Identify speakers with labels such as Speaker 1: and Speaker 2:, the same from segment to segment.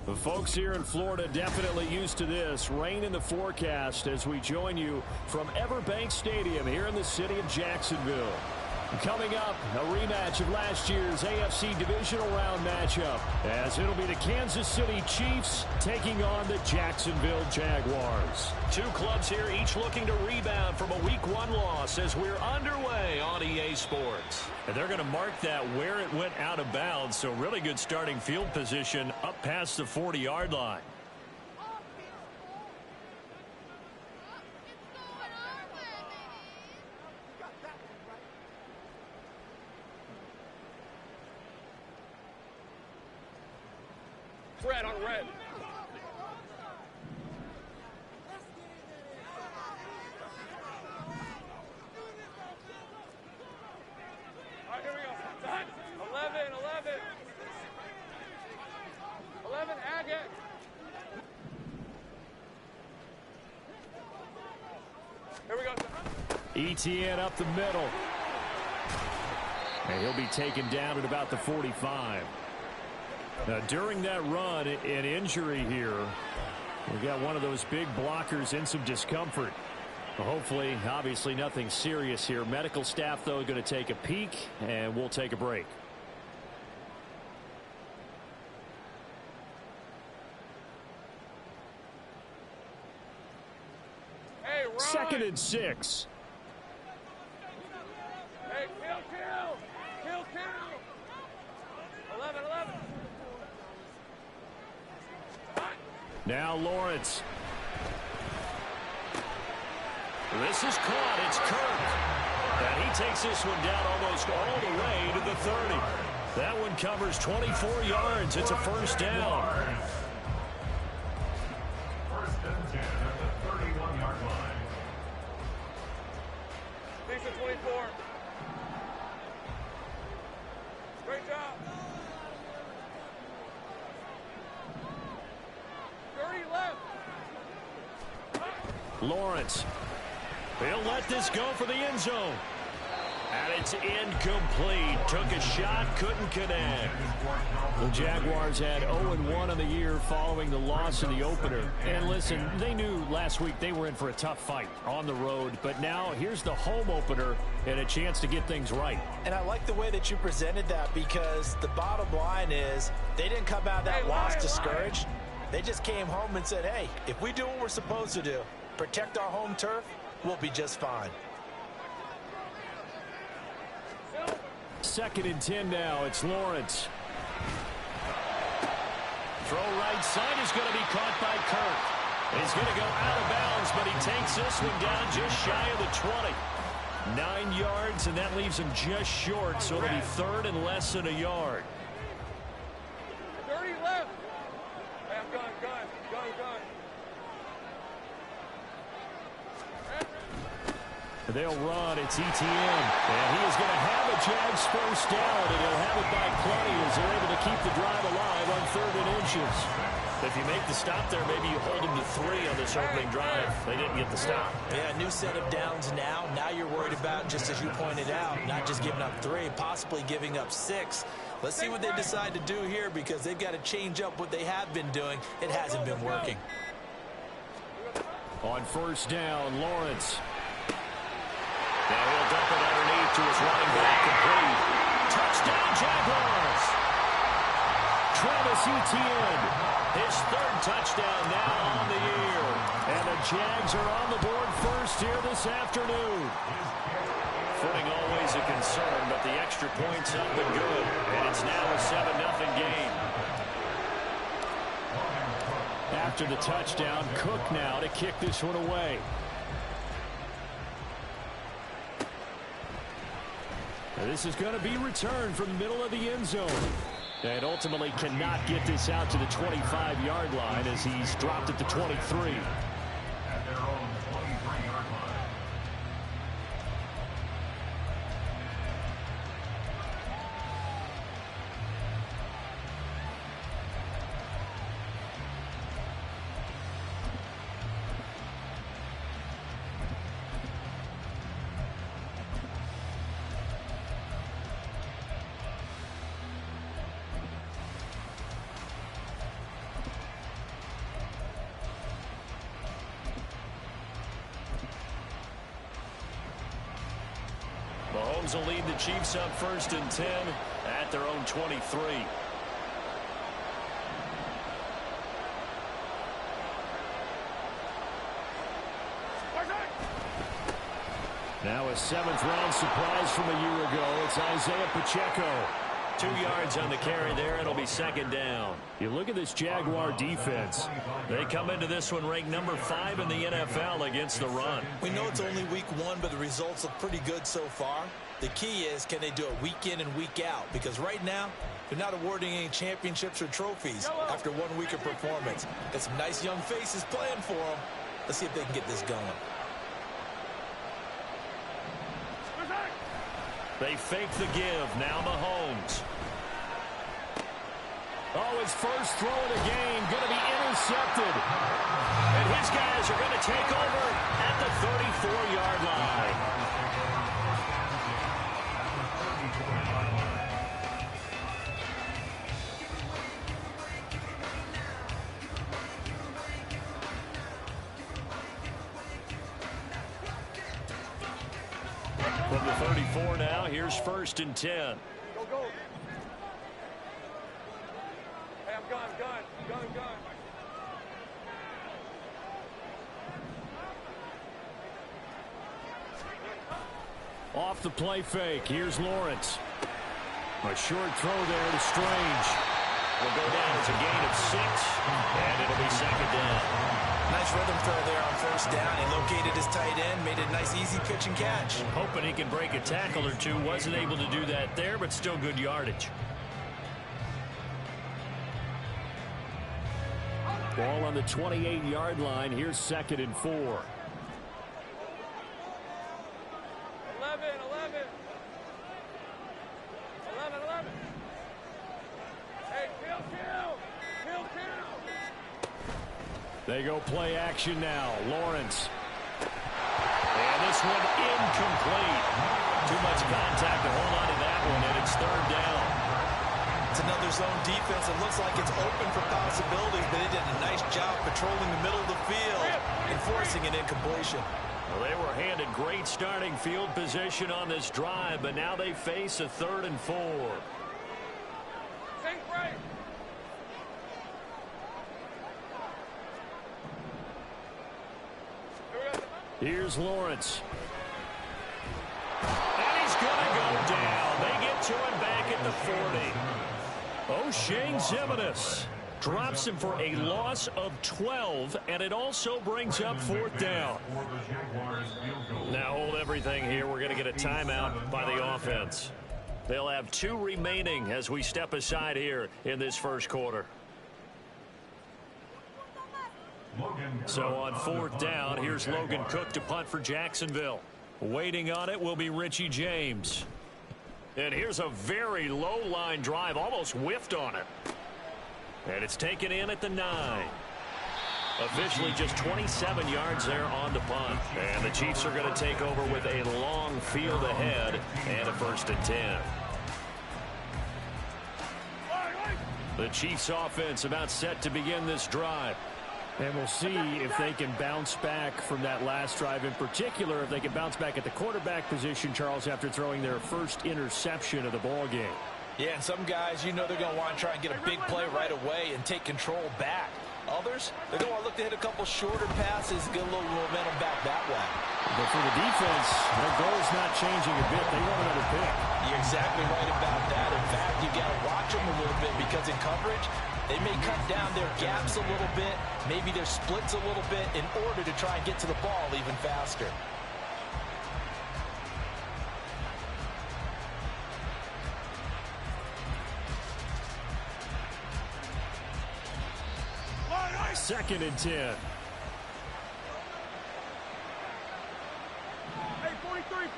Speaker 1: The folks here in Florida definitely used to this. Rain in the forecast as we join you from Everbank Stadium here in the city of Jacksonville. Coming up, a rematch of last year's AFC Divisional Round matchup, as it'll be the Kansas City Chiefs taking on the Jacksonville Jaguars. Two clubs here, each looking to rebound from a Week 1 loss as we're underway on EA Sports. And they're going to mark that where it went out of bounds, so really good starting field position up past the 40-yard line.
Speaker 2: Red on red. All right, here we go. Done. 11. 11, Agate. Here we go.
Speaker 1: ETN up the middle. And he'll be taken down at about the 45. Now, during that run, an injury here. We've got one of those big blockers in some discomfort. Well, hopefully, obviously, nothing serious here. Medical staff, though, going to take a peek, and we'll take a break.
Speaker 2: Hey, run.
Speaker 1: 2nd and 6.
Speaker 2: Hey, kill. 11.
Speaker 1: Now Lawrence. This is caught. It's Kirk. And he takes this one down almost all the way to the 30. That one covers 24 yards. It's a first down.
Speaker 3: First and 10 at the 31-yard line.
Speaker 2: Decent 24. Great job. 30 left.
Speaker 1: Lawrence. He'll let this go for the end zone. And it's incomplete. Took a shot, couldn't connect. The Jaguars had 0-1 on the year following the loss in the opener. And listen, they knew last week they were in for a tough fight on the road. But now here's the home opener and a chance to get things right.
Speaker 4: And I like the way that you presented that, because the bottom line is they didn't come out of that loss discouraged. They just came home and said, hey, if we do what we're supposed to do, protect our home turf, we'll be just fine.
Speaker 1: 2nd and 10 now. It's Lawrence. Throw right side is going to be caught by Kirk. He's going to go out of bounds, but he takes this one down just shy of the 20. 9 yards, and that leaves him just short, so it'll be 3rd and less than a yard.
Speaker 2: 30 left. Hey, I'm gun.
Speaker 1: They'll run. It's ETN. And he is going to have a Jags first down, and he'll have it by plenty as they're able to keep the drive alive on 3rd and inches. If you make the stop there, maybe you hold them to 3 on this opening drive. They didn't get the stop.
Speaker 4: Yeah, new set of downs now. Now you're worried about, just as you pointed out, not just giving up 3, possibly giving up 6. Let's see what they decide to do here, because they've got to change up what they have been doing. It hasn't been working.
Speaker 1: On first down, Lawrence. Now he'll dump it underneath to his running back, complete. Touchdown, Jaguars. Travis Etienne, his 3rd touchdown now on the year. And the Jags are on the board first here this afternoon. Footing always a concern, but the extra points up and good. And it's now a 7-0 game. After the touchdown, Cook now to kick this one away. And this is going to be returned from the middle of the end zone. And ultimately cannot get this out to the 25-yard line as he's dropped at the 23.
Speaker 3: At their own 23-yard line.
Speaker 1: Mahomes will lead the Chiefs up 1st and 10 at their own 23. Now a 7th-round surprise from a year ago. It's Isaiah Pacheco. 2 yards on the carry there. It'll be 2nd down. You look at this Jaguar defense. They come into this one ranked number 5 in the NFL against the run.
Speaker 4: We know it's only week 1, but the results look pretty good so far. The key is, can they do it week in and week out? Because right now, they're not awarding any championships or trophies after 1 week of performance. Got some nice young faces playing for them. Let's see if they can get this going.
Speaker 1: They fake the give. Now Mahomes. Oh, his first throw of the game going to be intercepted. And his guys are going to take over at the 34-yard line. From the 34 now, here's 1st and 10.
Speaker 2: Go, go. Hey, I'm gun.
Speaker 1: Off the play fake, here's Lawrence. A short throw there to Strange. Will go down as a gain of 6, and it'll be 2nd down.
Speaker 4: Nice rhythm throw there on 1st down. He located his tight end, made a nice easy pitch and catch.
Speaker 1: Hoping he can break a tackle or two. Wasn't able to do that there, but still good yardage. Ball on the 28-yard line. Here's 2nd and 4.
Speaker 2: 11. Hey, kill.
Speaker 1: They go play action now. Lawrence. And this one incomplete. Too much contact to hold on to that one, and it's 3rd down.
Speaker 4: It's another zone defense. It looks like it's open for possibilities, but they did a nice job patrolling the middle of the field and forcing an incompletion.
Speaker 1: Well, they were handed great starting field position on this drive, but now they face a 3rd and 4.
Speaker 2: Sink right.
Speaker 1: Here's Lawrence. And he's going to go down. They get to him back at the 40. O'Shane Ximines drops him for a loss of 12, and it also brings up 4th down. Now hold everything here. We're going to get a timeout by the offense. They'll have 2 remaining as we step aside here in this 1st quarter. So on 4th down, here's Logan Cook to punt for Jacksonville. Waiting on it will be Richie James. And here's a very low line drive, almost whiffed on it. And it's taken in at the 9. Officially just 27 yards there on the punt. And the Chiefs are going to take over with a long field ahead and a 1st and 10. The Chiefs offense about set to begin this drive. And we'll see if they can bounce back from that last drive. In particular, if they can bounce back at the quarterback position, Charles, after throwing their first interception of the ball game.
Speaker 4: Yeah, and some guys, you know they're going to want to try and get a big play right away and take control back. Others, they're going to want to look to hit a couple shorter passes, get a little momentum back that way.
Speaker 1: But for the defense, their goal is not changing a bit. They want another pick.
Speaker 4: You're exactly right about that. In fact, you got to watch them a little bit because in coverage, they may cut down their gaps a little bit, maybe their splits a little bit in order to try and get to the ball even faster.
Speaker 1: Second and 10.
Speaker 2: Hey, 43, 15.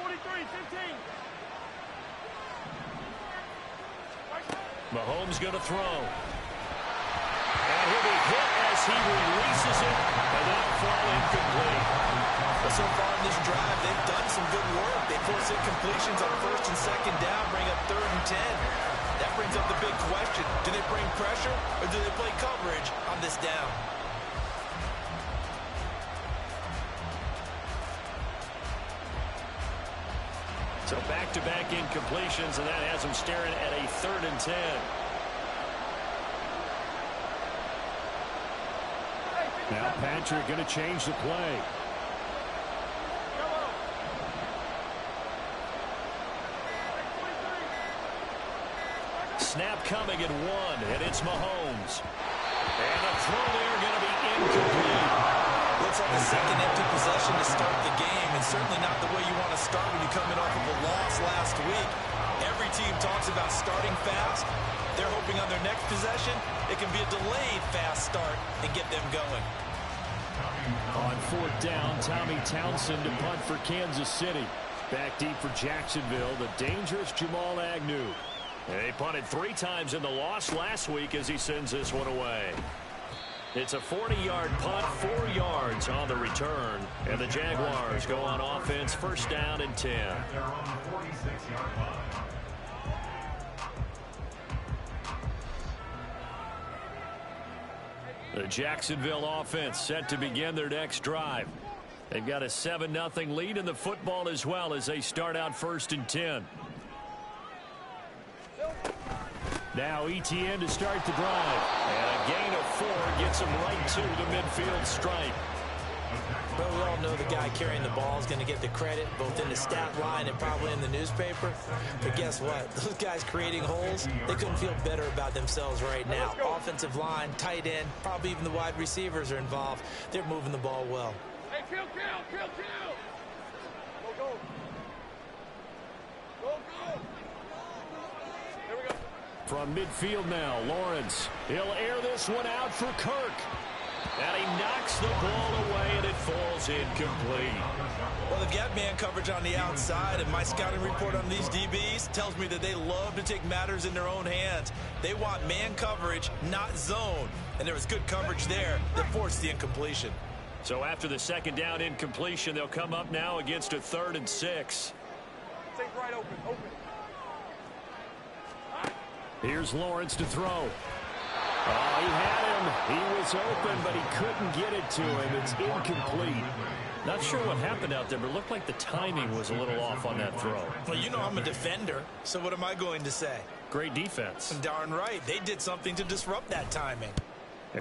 Speaker 1: Mahomes going to throw. And he'll be hit as he releases it, and that'll fall incomplete.
Speaker 4: But so far in this drive, they've done some good work. They force incompletions on 1st and 2nd down, bring up 3rd and 10. That brings up the big question. Do they bring pressure or do they play coverage on this down?
Speaker 1: So back-to-back incompletions, and that has him staring at a 3rd and 10. Now Patrick going to change the play. Snap coming at 1, and it's Mahomes. And the throw there going to be incomplete.
Speaker 4: Looks like a second empty possession to start the game, and certainly not the way you want to start when you come in off of a loss last week. Every team talks about starting fast. They're hoping on their next possession, it can be a delayed fast start and get them going.
Speaker 1: On 4th down, Tommy Townsend to punt for Kansas City. Back deep for Jacksonville, the dangerous Jamal Agnew. They punted 3 times in the loss last week as he sends this one away. It's a 40-yard punt, 4 yards on the return. And the Jaguars go on offense, 1st down and 10.
Speaker 3: They're on the 46-yard line.
Speaker 1: The Jacksonville offense set to begin their next drive. They've got a 7-0 lead in the football as well as they start out 1st and 10. Now ETN to start the drive. And a gain of 4 gets him right to the midfield stripe.
Speaker 4: But we all know the guy carrying the ball is going to get the credit both in the stat line and probably in the newspaper. But guess what? Those guys creating holes, they couldn't feel better about themselves right now. Offensive line, tight end, probably even the wide receivers are involved. They're moving the ball well.
Speaker 2: Hey, kill. Go. Here we go.
Speaker 1: From midfield now, Lawrence. He'll air this one out for Kirk. And he knocks the ball away, and it falls incomplete.
Speaker 4: Well, they've got man coverage on the outside, and my scouting report on these DBs tells me that they love to take matters in their own hands. They want man coverage, not zone. And there was good coverage there that forced the incompletion.
Speaker 1: So after the 2nd down incompletion, they'll come up now against a 3rd and 6.
Speaker 2: Take right open.
Speaker 1: Here's Lawrence to throw. Oh, he had him. He was open, but he couldn't get it to him. It's incomplete. Not sure what happened out there, but it looked like the timing was a little off on that throw.
Speaker 4: Well, you know I'm a defender, so what am I going to say?
Speaker 1: Great defense.
Speaker 4: Darn right. They did something to disrupt that timing.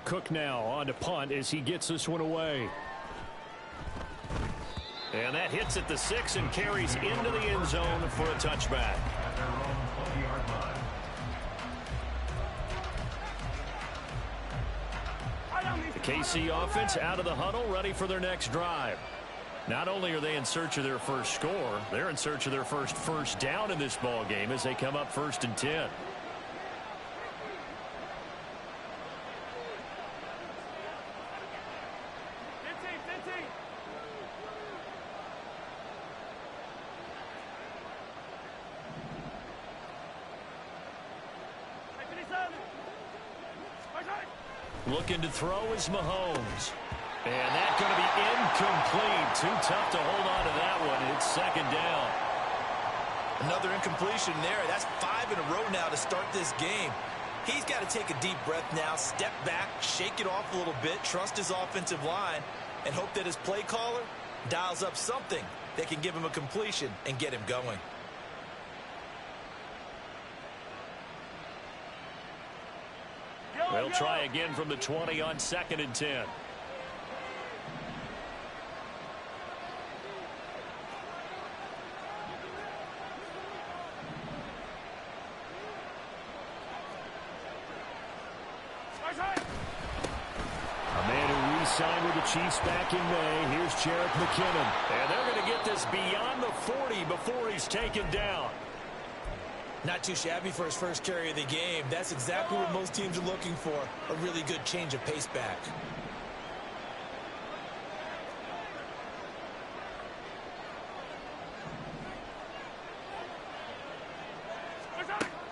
Speaker 1: Cook now on to punt as he gets this one away. And that hits at the 6 and carries into the end zone for a touchback.
Speaker 3: At their own 20-yard line.
Speaker 1: The KC offense out of the huddle, ready for their next drive. Not only are they in search of their first score, they're in search of their first down in this ball game as they come up 1st and 10. Looking to throw is Mahomes. And that's going to be incomplete. Too tough to hold on to that one. It's 2nd down.
Speaker 4: Another incompletion there. That's 5 in a row now to start this game. He's got to take a deep breath now, step back, shake it off a little bit, trust his offensive line, and hope that his play caller dials up something that can give him a completion and get him going.
Speaker 1: They'll try again from the 20 on 2nd and 10. A man who re-signed with the Chiefs back in May. Here's Jarrett McKinnon. And they're going to get this beyond the 40 before he's taken down.
Speaker 4: Not too shabby for his first carry of the game. That's exactly what most teams are looking for. A really good change of pace back.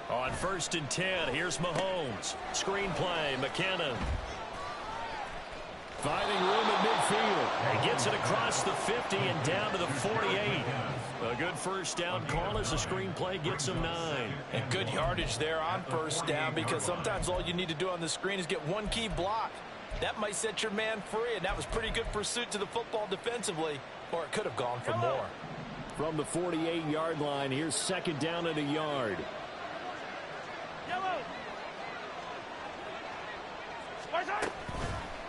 Speaker 1: On 1st and 10, here's Mahomes. Screenplay, McKinnon. Finding room at midfield. He gets it across the 50 and down to the 48. A good first down call as the screenplay gets him 9.
Speaker 4: And good yardage there on first down, because sometimes all you need to do on the screen is get one key block. That might set your man free, and that was pretty good pursuit to the football defensively, or it could have gone for more.
Speaker 1: from the 48-yard line. Here's second down and a yard.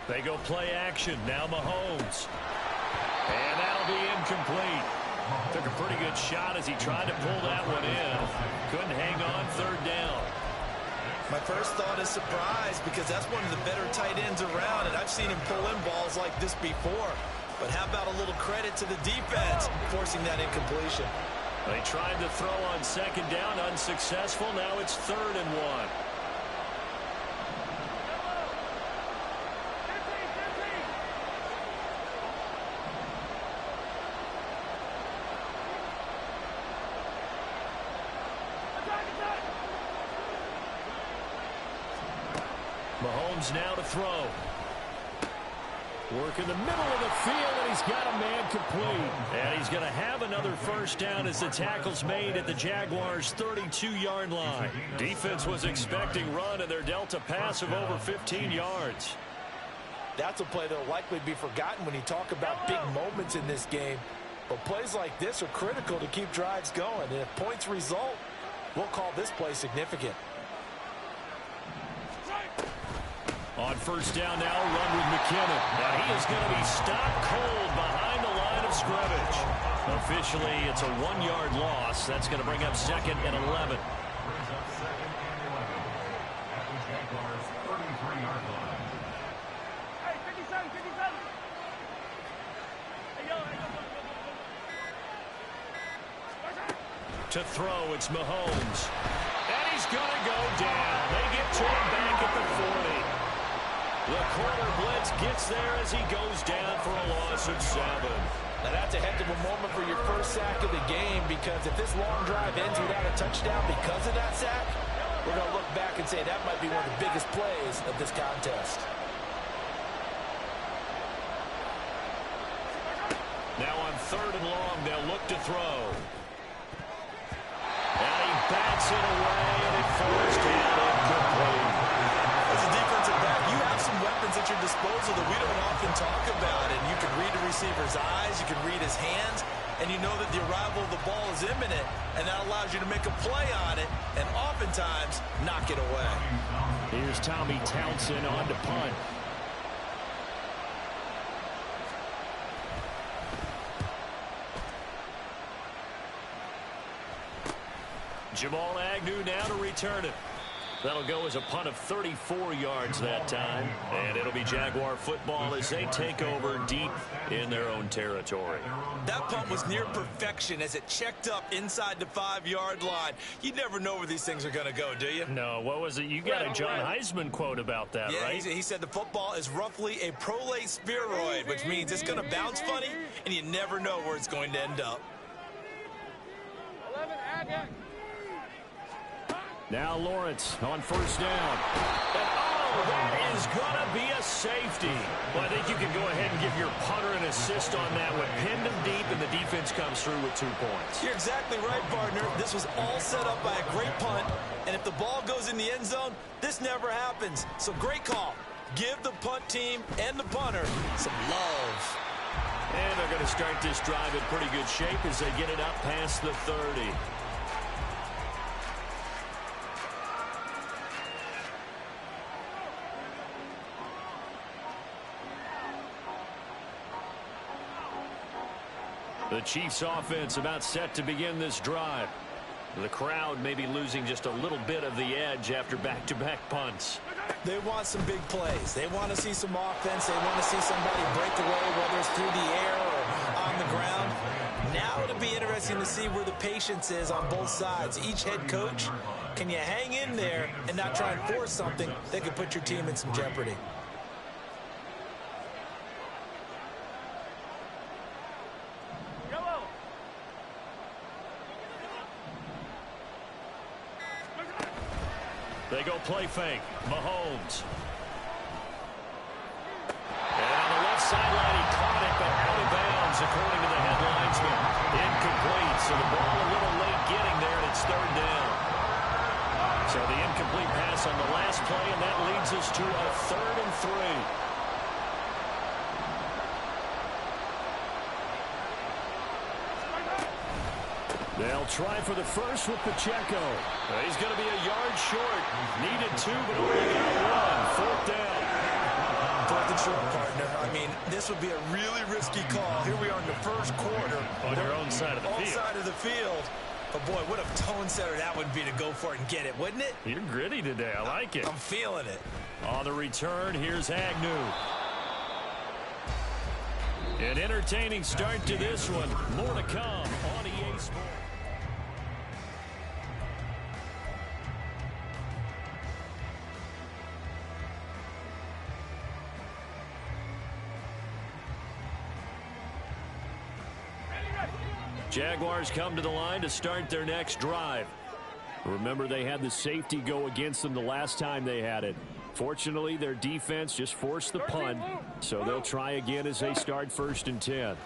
Speaker 1: They go play action. Now Mahomes. And that'll be incomplete. Took a pretty good shot as he tried to pull that one in. Couldn't hang on third down.
Speaker 5: My first thought is surprise because that's one of the better tight ends around, and I've seen him pull in balls like this before. But how about a little credit to the defense forcing that incompletion?
Speaker 1: They tried to throw on second down, unsuccessful. Now it's 3rd and 1. Mahomes now to throw. Work in the middle of the field, and he's got a man complete. And he's going to have another first down as the tackle's made at the Jaguars' 32-yard line. Defense was expecting run, and they're dealt a pass of over 15 yards.
Speaker 4: That's a play that will likely be forgotten when you talk about big moments in this game. But plays like this are critical to keep drives going. And if points result, we'll call this play significant.
Speaker 1: On first down now, run with McKinnon. Now he is going to be stopped cold behind the line of scrimmage. Officially, it's a 1-yard loss. That's going to bring up 2nd and 11.
Speaker 3: Brings up 2nd and 11 at the Jaguars' 33-yard line.
Speaker 2: Hey, 57, 57. Hey, yo,
Speaker 1: To throw, it's Mahomes. And he's going to go down. They get to him back at the 40. The corner blitz gets there as he goes down for a loss of 7.
Speaker 4: Now that's a heck of a moment for your first sack of the game, because if this long drive ends without a touchdown because of that sack, we're going to look back and say that might be one of the biggest plays of this contest.
Speaker 1: Now on 3rd and long, they'll look to throw. And he bats it away, and it falls down incomplete.
Speaker 5: As a defensive back, you have some weapons at your disposal that we don't often talk about. And you can read the receiver's eyes, you can read his hands, and you know that the arrival of the ball is imminent, and that allows you to make a play on it and oftentimes knock it away.
Speaker 1: Here's Tommy Townsend on to punt. Jamal Agnew now to return it. That'll go as a punt of 34 yards that time. And it'll be Jaguar football as they take over deep in their own territory.
Speaker 5: That punt was near perfection as it checked up inside the 5-yard line. You never know where these things are going to go, do you?
Speaker 1: No, what was it? You got a John Heisman quote about that,
Speaker 5: yeah,
Speaker 1: right?
Speaker 5: He said the football is roughly a prolate spheroid, which means it's going to bounce funny, and you never know where it's going to end up.
Speaker 2: 11, Agate.
Speaker 1: Now Lawrence on first down. And that is going to be a safety. Well, I think you can go ahead and give your punter an assist on that one. Pinned him deep, and the defense comes through with 2 points.
Speaker 5: You're exactly right, partner. This was all set up by a great punt, and if the ball goes in the end zone, this never happens. So great call. Give the punt team and the punter some love.
Speaker 1: And they're going to start this drive in pretty good shape as they get it up past the 30. The Chiefs offense about set to begin this drive. The crowd may be losing just a little bit of the edge after back-to-back punts.
Speaker 4: They want some big plays. They want to see some offense. They want to see somebody break away, whether it's through the air or on the ground. Now it'll be interesting to see where the patience is on both sides. Each head coach, can you hang in there and not try and force something that could put your team in some jeopardy?
Speaker 1: They go play fake. Mahomes. And on the left sideline, he caught it, but out of bounds, according to the head linesman. Incomplete, so the ball a little late getting there, and it's 3rd down. So the incomplete pass on the last play, and that leads us to a 3rd and 3. They'll try for the first with Pacheco. He's going to be a yard short. Needed 2, but only got 1. 4th down.
Speaker 5: 4th and short, partner. I mean, this would be a really risky call. Here we are in the first quarter.
Speaker 6: On your own side of the field.
Speaker 5: Side of the field. But, boy, what a tone setter that would be to go for it and get it, wouldn't it?
Speaker 6: You're gritty today. I like it.
Speaker 5: I'm feeling it.
Speaker 1: On the return, here's Agnew. An entertaining start to this one. More to come on EA Sports. Jaguars come to the line to start their next drive. Remember, they had the safety go against them the last time they had it. Fortunately, their defense just forced the punt, so they'll try again as they start 1st and 10.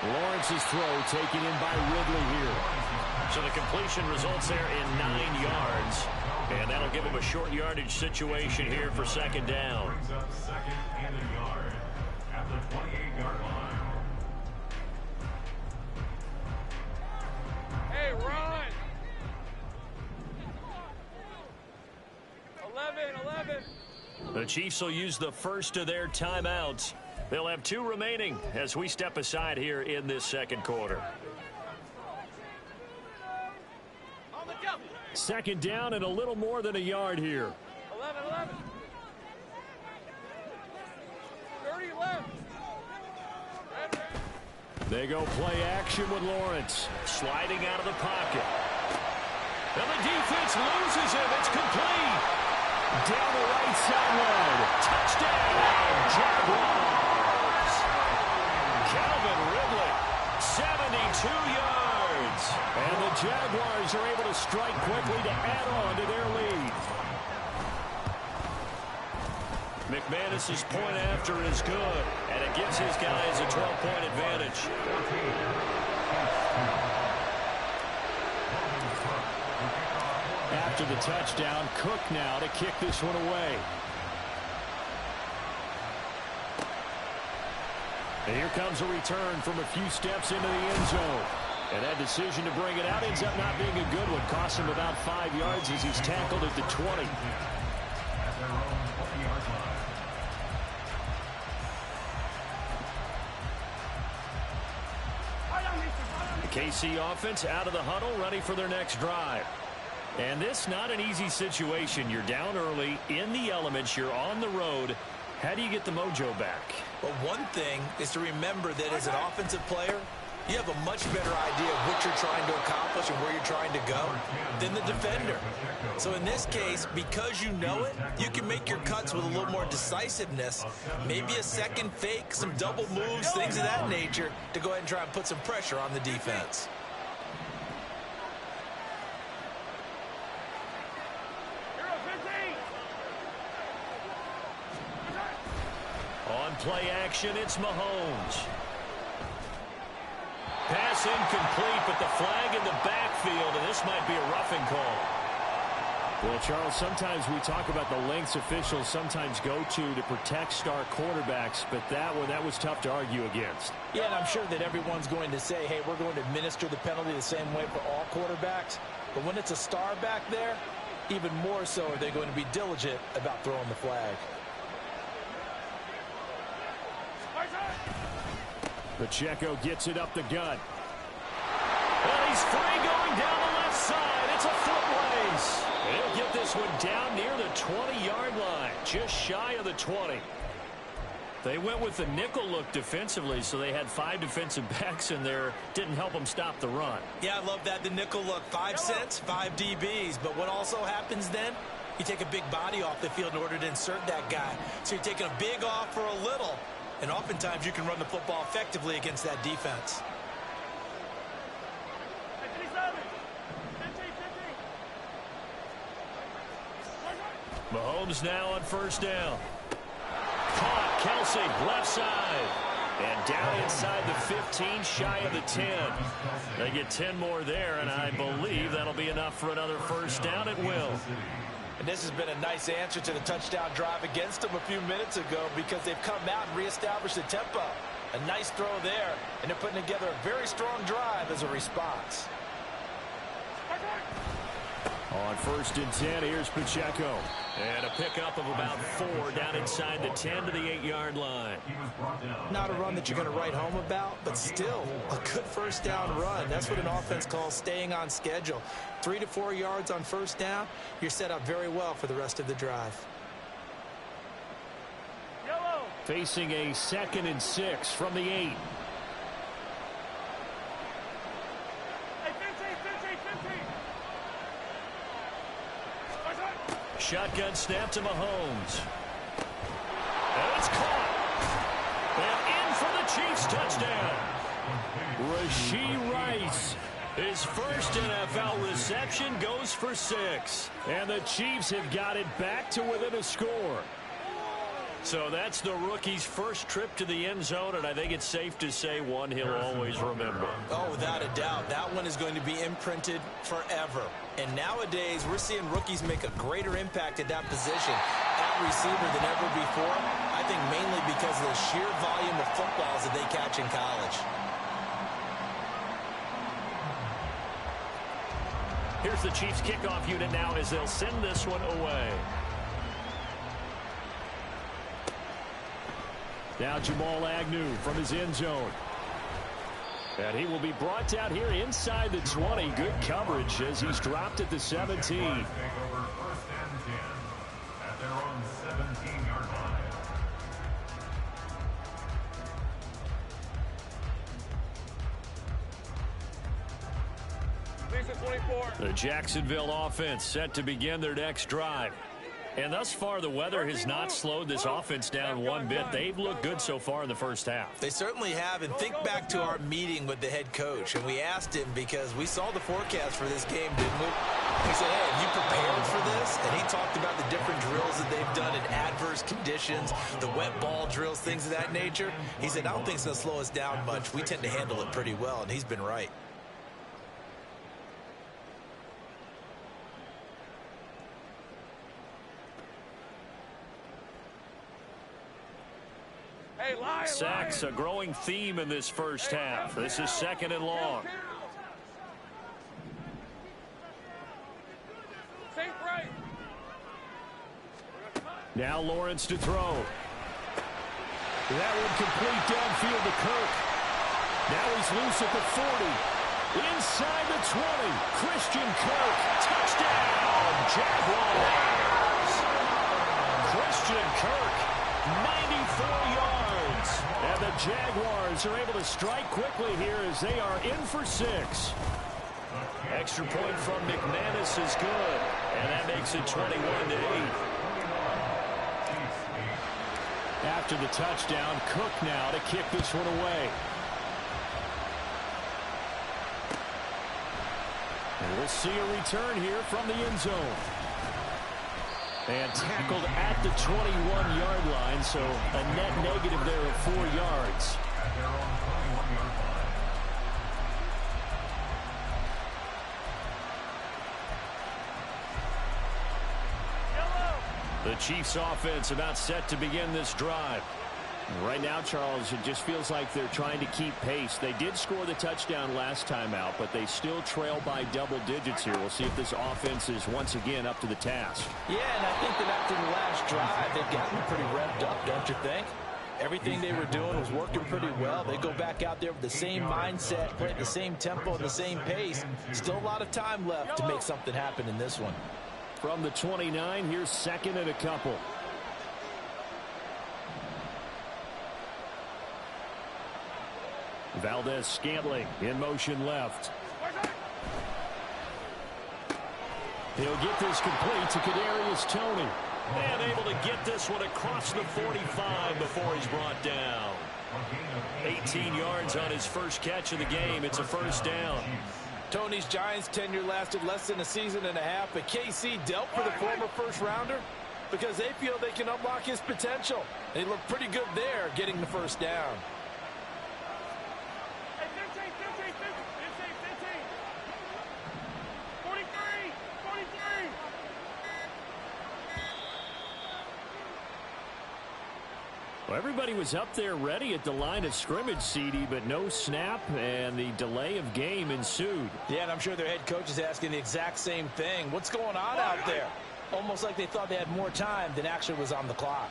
Speaker 1: Lawrence's throw taken in by Ridley here.
Speaker 6: So the completion results there in 9 yards, and that'll give him a short yardage situation here for 2nd down.
Speaker 3: Brings up 2nd and a yard at the 28-yard line.
Speaker 2: Hey, run! 11.
Speaker 1: The Chiefs will use the first of their timeouts. They'll have 2 remaining as we step aside here in this 2nd quarter. 2nd down and a little more than a yard here.
Speaker 2: 11. 30 left.
Speaker 1: They go play action with Lawrence. Sliding out of the pocket. And the defense loses him. It's complete. Down the right sideline. Touchdown, Jaguars. Calvin Ridley, 72 yards. And the Jaguars are able to strike quickly to add on to their lead. McManus's point after is good, and it gives his guys a 12-point advantage. After the touchdown, Cook now to kick this one away. And here comes a return from a few steps into the end zone. And that decision to bring it out ends up not being a good one. Costs him about 5 yards as he's tackled at the 20. The KC offense out of the huddle, ready for their next drive. And this not an easy situation. You're down early, in the elements, you're on the road. How do you get the mojo back?
Speaker 5: Well, one thing is to remember that as an offensive player, you have a much better idea of what you're trying to accomplish and where you're trying to go than the defender. So in this case, because you know it, you can make your cuts with a little more decisiveness, maybe a second fake, some double moves, things of that nature, to go ahead and try and put some pressure on the defense.
Speaker 1: On play action, it's Mahomes. Pass incomplete, but the flag in the backfield, and this might be a roughing call. Well, Charles, sometimes we talk about the lengths officials sometimes go to protect star quarterbacks, but that one, that was tough to argue against.
Speaker 4: Yeah, and I'm sure that everyone's going to say, hey, we're going to administer the penalty the same way for all quarterbacks. But when it's a star back there, even more so are they going to be diligent about throwing the flag.
Speaker 1: Pacheco gets it up the gut. And he's free going down the left side. It's a foot race. He'll get this one down near the 20-yard line, just shy of the 20. They went with the nickel look defensively, so they had 5 defensive backs in there. Didn't help them stop the run.
Speaker 5: Yeah, I love that, the nickel look. 5 cents, 5 DBs. But what also happens then, you take a big body off the field in order to insert that guy. So you're taking a big off for a little. And oftentimes you can run the football effectively against that defense.
Speaker 1: Mahomes now on first down. Caught, Kelsey, left side. And down inside the 15, shy of the 10. They get 10 more there, and I believe that'll be enough for another first down. It will.
Speaker 4: And this has been a nice answer to the touchdown drive against them a few minutes ago because they've come out and reestablished the tempo. A nice throw there, and they're putting together a very strong drive as a response.
Speaker 1: On 1st and 10, here's Pacheco.
Speaker 6: And a pickup of about 4 down inside the 10 to the 8-yard line.
Speaker 4: Not a run that you're going to write home about, but still a good first down run. That's what an offense calls staying on schedule. 3 to 4 yards on first down, you're set up very well for the rest of the drive.
Speaker 1: Facing a 2nd and 6 from the 8.
Speaker 6: Shotgun snap to Mahomes. And it's caught. And in for the Chiefs touchdown. Rashee Rice. His first NFL reception goes for 6.
Speaker 1: And the Chiefs have got it back to within a score.
Speaker 6: So that's the rookie's first trip to the end zone, and I think it's safe to say one he'll always remember.
Speaker 5: Oh, without a doubt. That one is going to be imprinted forever. And nowadays, we're seeing rookies make a greater impact at that position at receiver than ever before. I think mainly because of the sheer volume of footballs that they catch in college.
Speaker 6: Here's the Chiefs kickoff unit now as they'll send this one away.
Speaker 1: Now Jamal Agnew from his end zone. And he will be brought down here inside the 20. Good coverage as he's dropped at the 17.
Speaker 3: Take over 1st and 10 at their own 17-yard line.
Speaker 2: Lisa 24.
Speaker 6: The Jacksonville offense set to begin their next drive. And thus far, the weather has not slowed this offense down one bit. They've looked good so far in the first half.
Speaker 5: They certainly have. And think back to our meeting with the head coach. And we asked him because we saw the forecast for this game, didn't we? We said, hey, have you prepared for this? And he talked about the different drills that they've done in adverse conditions, the wet ball drills, things of that nature. He said, I don't think it's going to slow us down much. We tend to handle it pretty well. And he's been right.
Speaker 6: Sacks, a growing theme in this first half. This is 2nd and long.
Speaker 1: Now Lawrence to throw. That one complete downfield to Kirk. Now he's loose at the 40. Inside the 20. Christian Kirk. Touchdown, Jaguars. Christian Kirk, 94 yards. And the Jaguars are able to strike quickly here as they are in for 6.
Speaker 6: Extra point from McManus is good. And that makes it 21-8.
Speaker 1: After the touchdown, Cook now to kick this one away. And we'll see a return here from the end zone. And tackled at the 21-yard line, so a net negative there of 4 yards.
Speaker 3: At their own 21-yard line.
Speaker 1: The Chiefs offense about set to begin this drive. Right now, Charles, it just feels like they're trying to keep pace. They did score the touchdown last time out, but they still trail by double digits here. We'll see if this offense is once again up to the task.
Speaker 4: Yeah, and I think that after the last drive, they've gotten pretty revved up, don't you think? Everything they were doing was working pretty well. They go back out there with the same mindset, play at the same tempo, the same pace. Still a lot of time left to make something happen in this one.
Speaker 1: From the 29, here's 2nd and a couple. Valdez-Scantling in motion left. He'll get this complete to Kadarius Toney.
Speaker 6: And able to get this one across the 45 before he's brought down. 18 yards on his first catch of the game. It's a first down.
Speaker 4: Tony's Giants tenure lasted less than a season and a half, but KC dealt for the former first-rounder because they feel they can unlock his potential. They look pretty good there getting the first down.
Speaker 1: Well, everybody was up there ready at the line of scrimmage, CD, but no snap, and the delay of game ensued.
Speaker 4: Yeah, and I'm sure their head coach is asking the exact same thing. What's going on out there? Almost like they thought they had more time than actually was on the clock.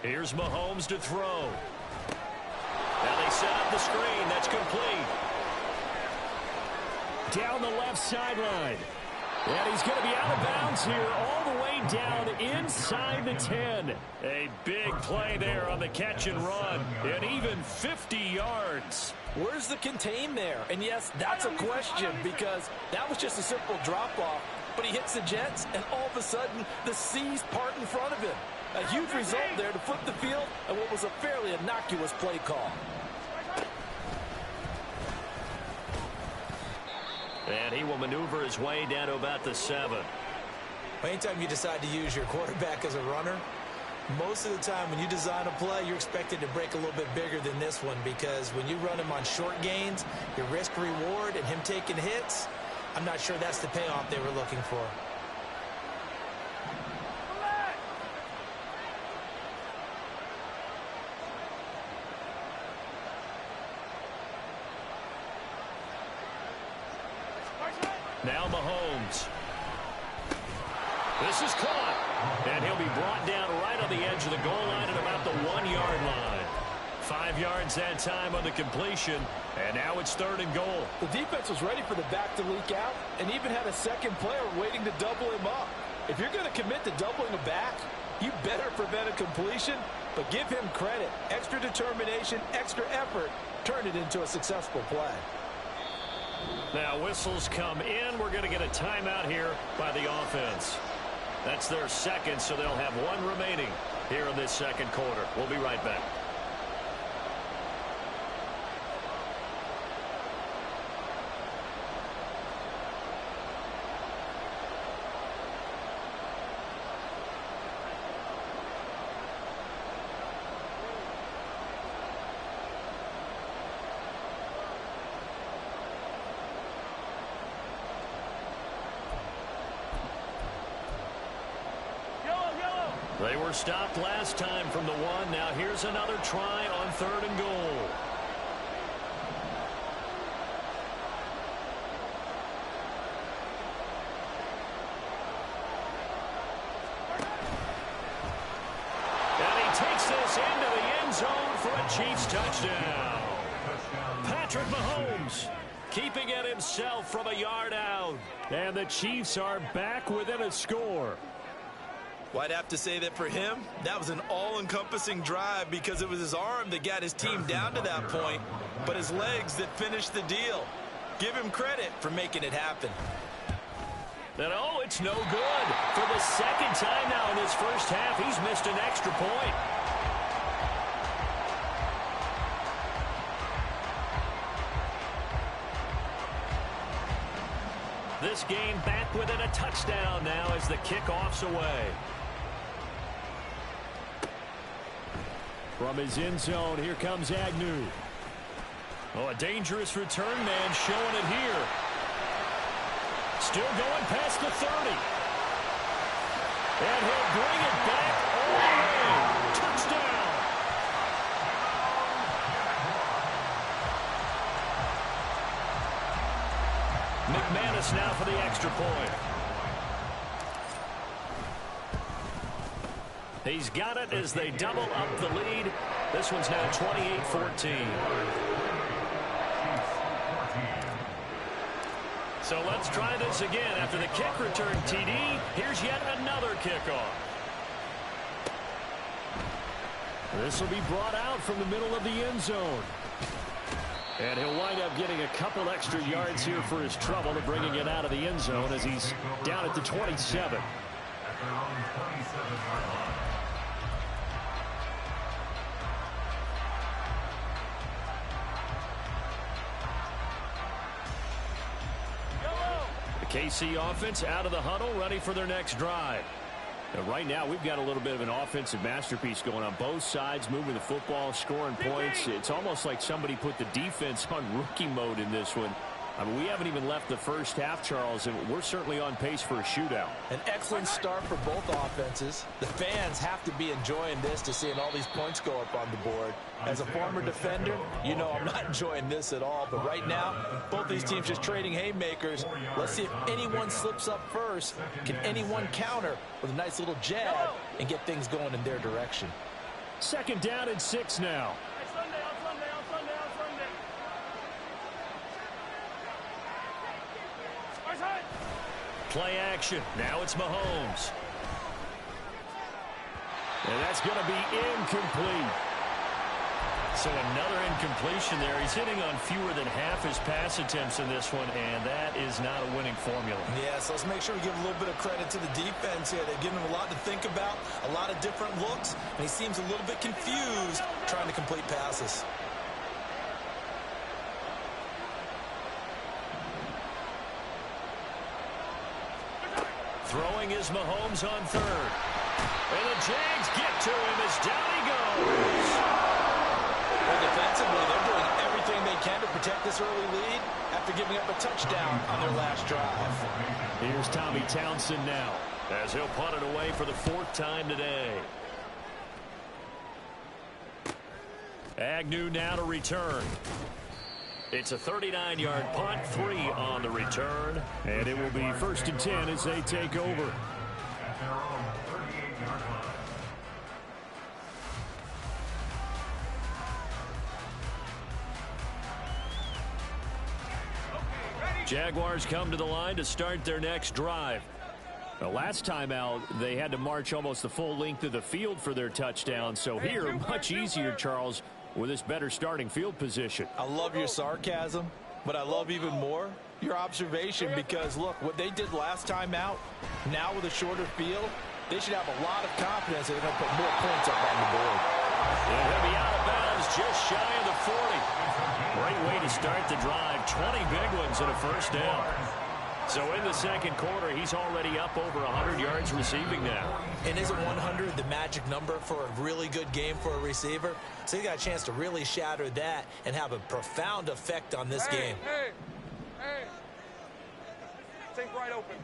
Speaker 6: Here's Mahomes to throw. Now they set up the screen. That's complete.
Speaker 1: Down the left sideline. And he's going to be out of bounds here all the way down inside the 10.
Speaker 6: A big play there on the catch and run. And even 50 yards.
Speaker 4: Where's the contain there? And yes, that's a question because that was just a simple drop-off. But he hits the Jets, and all of a sudden, the seas part in front of him. A huge result there to flip the field and what was a fairly innocuous play call.
Speaker 6: And he will maneuver his way down to about the 7.
Speaker 4: Anytime you decide to use your quarterback as a runner, most of the time when you design a play, you're expected to break a little bit bigger than this one because when you run him on short gains, your risk-reward and him taking hits, I'm not sure that's the payoff they were looking for.
Speaker 6: Now Mahomes. This is caught. And he'll be brought down right on the edge of the goal line at about the 1-yard line. 5 yards that time on the completion. And now it's 3rd and goal.
Speaker 4: The defense was ready for the back to leak out and even had a second player waiting to double him up. If you're going to commit to doubling a back, you better prevent a completion, but give him credit. Extra determination, extra effort, turn it into a successful play.
Speaker 6: Now whistles come in. We're going to get a timeout here by the offense. That's their second, so they'll have 1 remaining here in this second quarter. We'll be right back. They were stopped last time from the 1. Now here's another try on 3rd and goal. And he takes this into the end zone for a Chiefs touchdown. Patrick Mahomes keeping it himself from a yard out.
Speaker 1: And the Chiefs are back within a score.
Speaker 5: Well, I'd have to say that for him, that was an all-encompassing drive because it was his arm that got his team down to that point, but his legs that finished the deal. Give him credit for making it happen.
Speaker 6: And oh, it's no good. For the second time now in this first half, he's missed an extra point. This game back within a touchdown now as the kickoff's away.
Speaker 1: From his end zone, here comes Agnew.
Speaker 6: Oh, a dangerous return man showing it here. Still going past the 30. And he'll bring it back all the way. Touchdown. McManus now for the extra point. He's got it as they double up the lead. This one's now 28-14. So let's try this again. After the kick return TD, here's yet another kickoff.
Speaker 1: This will be brought out from the middle of the end zone. And he'll wind up getting a couple extra yards here for his trouble to bringing it out of the end zone as he's down at the 27. The KC offense out of the huddle, ready for their next drive. Right now, we've got a little bit of an offensive masterpiece going on both sides, moving the football, scoring points. It's almost like somebody put the defense on rookie mode in this one. I mean, we haven't even left the first half, Charles, and we're certainly on pace for a shootout.
Speaker 4: An excellent start for both offenses. The fans have to be enjoying this to seeing all these points go up on the board. As a former defender, you know I'm not enjoying this at all. But right now, both these teams just trading haymakers. Let's see if anyone slips up first. Can anyone counter with a nice little jab and get things going in their direction?
Speaker 1: 2nd down and 6 now. Play action. Now it's Mahomes. And that's going to be incomplete. So another incompletion there. He's hitting on fewer than half his pass attempts in this one, and that is not a winning formula.
Speaker 5: Yeah, so let's make sure we give a little bit of credit to the defense here. They're giving him a lot to think about, a lot of different looks, and he seems a little bit confused trying to complete passes.
Speaker 1: Throwing is Mahomes on 3rd. And the Jags get to him as down he goes.
Speaker 4: Well, defensively, they're doing everything they can to protect this early lead after giving up a touchdown on their last drive.
Speaker 1: Here's Tommy Townsend now, as he'll punt it away for the 4th time today. Agnew now to return. It's a 39-yard punt, 3 on the return, and it will be 1st and 10 as they take over.
Speaker 3: At their own 38-yard line.
Speaker 1: Jaguars come to the line to start their next drive. The last time out, they had to march almost the full length of the field for their touchdown. So here, much easier, Charles, with this better starting field position.
Speaker 4: I love your sarcasm, but I love even more your observation because, look, what they did last time out, now with a shorter field, they should have a lot of confidence that they're going to put more points up on the board.
Speaker 1: And he'll be out of bounds just shy of the 40. Great way to start the drive. 20 big ones and a 1st down. So in the 2nd quarter, he's already up over 100 yards receiving now.
Speaker 4: And isn't 100 the magic number for a really good game for a receiver? So he got a chance to really shatter that and have a profound effect on this game.
Speaker 2: Hey. Think right open.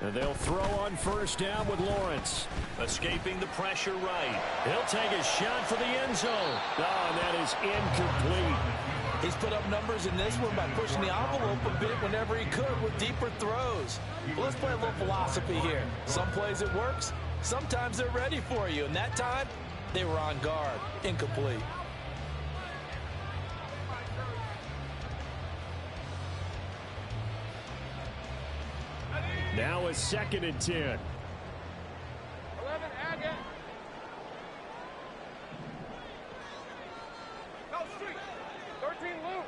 Speaker 1: And they'll throw on 1st down with Lawrence. Escaping the pressure right. He'll take a shot for the end zone. Oh, and that is incomplete.
Speaker 4: He's put up numbers in this one by pushing the envelope a bit whenever he could with deeper throws. Well, let's play a little philosophy here. Some plays it works. Sometimes they're ready for you. And that time, they were on guard. Incomplete.
Speaker 1: Now a 2nd and 10.
Speaker 2: 11, Agate. Go street. 13, Lou.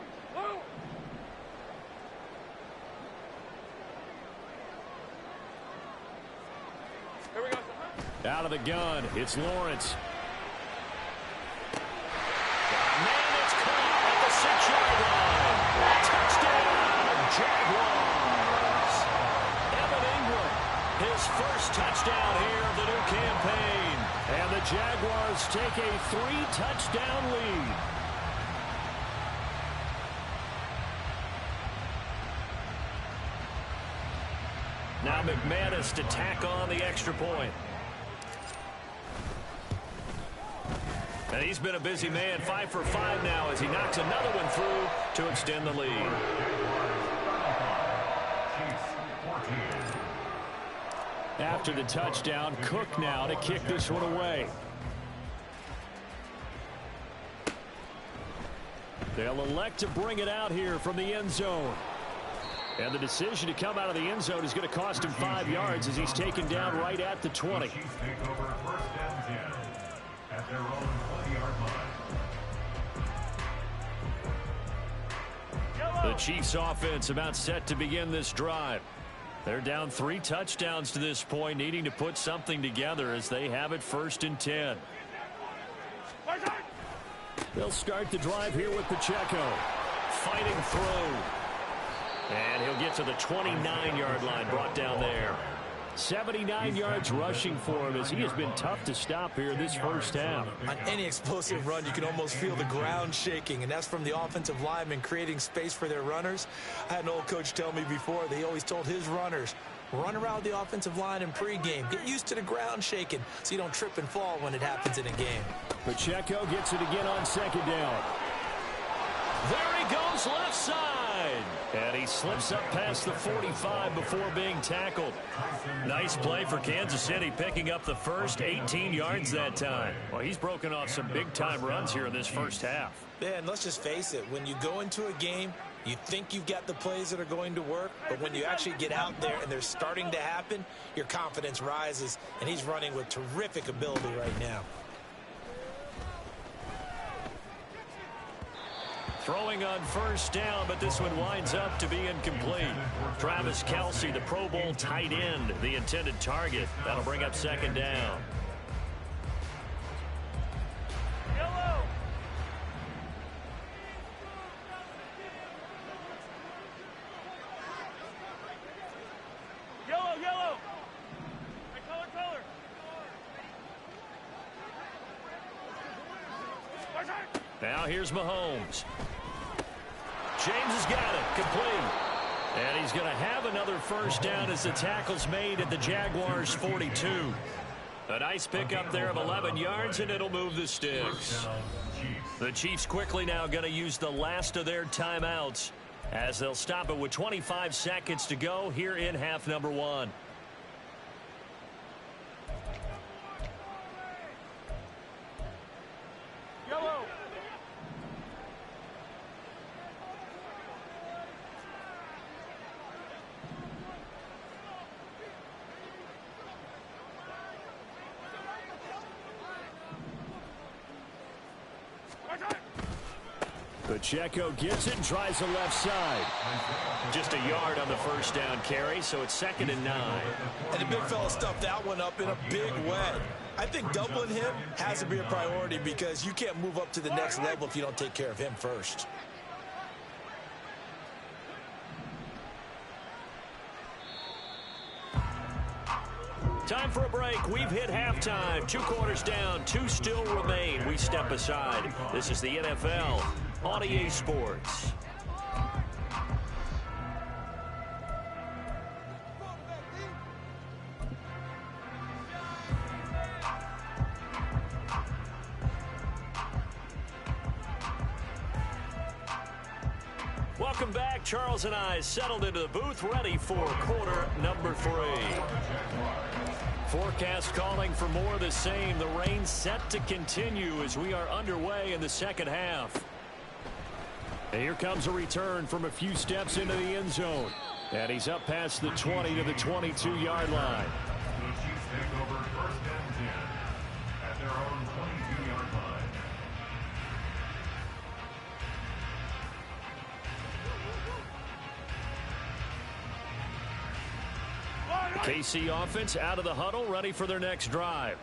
Speaker 2: Here we go.
Speaker 1: Out of the gun, it's Lawrence. Man, it's caught at the 6-yard line. Touchdown, Jaguars. His first touchdown here of the new campaign. And the Jaguars take a 3-touchdown lead. Now McManus to tack on the extra point. And he's been a busy man, 5 for 5 now as he knocks another one through to extend the lead. After the touchdown, Cook now to kick this one away. They'll elect to bring it out here from the end zone. And the decision to come out of the end zone is going to cost him 5 yards as he's taken down right at the 20.
Speaker 3: Chiefs take over 1st and 10 at their own 20-yard line.
Speaker 1: The Chiefs offense about set to begin this drive. They're down 3 touchdowns to this point, needing to put something together as they have it 1st and 10. They'll start the drive here with Pacheco. Fighting through.
Speaker 6: And he'll get to the 29-yard line, brought down there.
Speaker 1: 79 yards rushing for him as he has been tough to stop here this first half.
Speaker 5: On any explosive run, you can almost feel the ground shaking, and that's from the offensive linemen creating space for their runners. I had an old coach tell me before, they always told his runners, run around the offensive line in pregame. Get used to the ground shaking so you don't trip and fall when it happens in a game.
Speaker 1: Pacheco gets it again on second down.
Speaker 6: There he goes left side. And he slips up past the 45 before being tackled. Nice play for Kansas City, picking up the first 18 yards that time. Well, he's broken off some big-time runs here in this first half.
Speaker 5: Yeah, and let's just face it, when you go into a game, you think you've got the plays that are going to work, but when you actually get out there and they're starting to happen, your confidence rises, and he's running with terrific ability right now.
Speaker 6: Throwing on first down, but this one winds up to be incomplete. Travis Kelce, the Pro Bowl tight end, the intended target. That'll bring up second down.
Speaker 2: Yellow. Yellow, yellow. Hey, color.
Speaker 6: Now here's Mahomes. James has got it, complete. And he's going to have another first down as the tackle's made at the Jaguars' 42. A nice pickup there of 11 yards, and it'll move the sticks. The Chiefs quickly now going to use the last of their timeouts as they'll stop it with 25 seconds to go here in half number one.
Speaker 2: Yellow.
Speaker 1: Pacheco gets it and tries the left side.
Speaker 6: Just a yard on the first down carry, so it's 2nd and 9.
Speaker 5: And the big fella stuffed that one up in a big way. I think doubling him has to be a priority because you can't move up to the next level if you don't take care of him first.
Speaker 6: Time for a break. We've hit halftime. 2 quarters down. 2 still remain. We step aside. This is the NFL on EA Sports. Welcome back. Charles and I settled into the booth, ready for quarter number 3. Forecast calling for more of the same. The rain set to continue as we are underway in the second half.
Speaker 1: And here comes a return from a few steps into the end zone. And he's up past the 20 to the 22-yard line.
Speaker 3: The Chiefs take over first and 10 at their own 22-yard line.
Speaker 1: KC offense out of the huddle, ready for their next drive.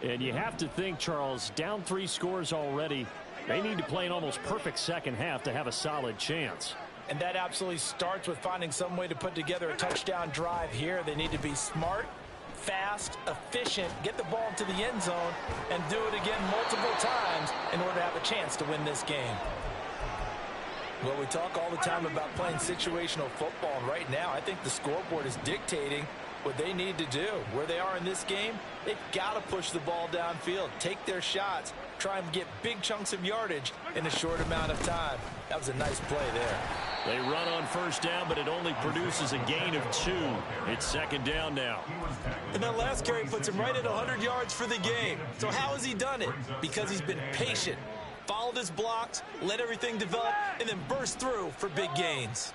Speaker 1: And you have to think, Charles, down 3 scores already. They need to play an almost perfect second half to have a solid chance.
Speaker 4: And that absolutely starts with finding some way to put together a touchdown drive here. They need to be smart, fast, efficient, get the ball into the end zone, and do it again multiple times in order to have a chance to win this game. Well, we talk all the time about playing situational football, and right now I think the scoreboard is dictating what they need to do. Where they are in this game, they've got to push the ball downfield, take their shots, try and get big chunks of yardage in a short amount of time. That was a nice play there.
Speaker 6: They run on first down, but it only produces a gain of 2. It's second down now.
Speaker 5: And that last carry puts him right at 100 yards for the game. So how has he done it? Because he's been patient, followed his blocks, let everything develop, and then burst through for big gains.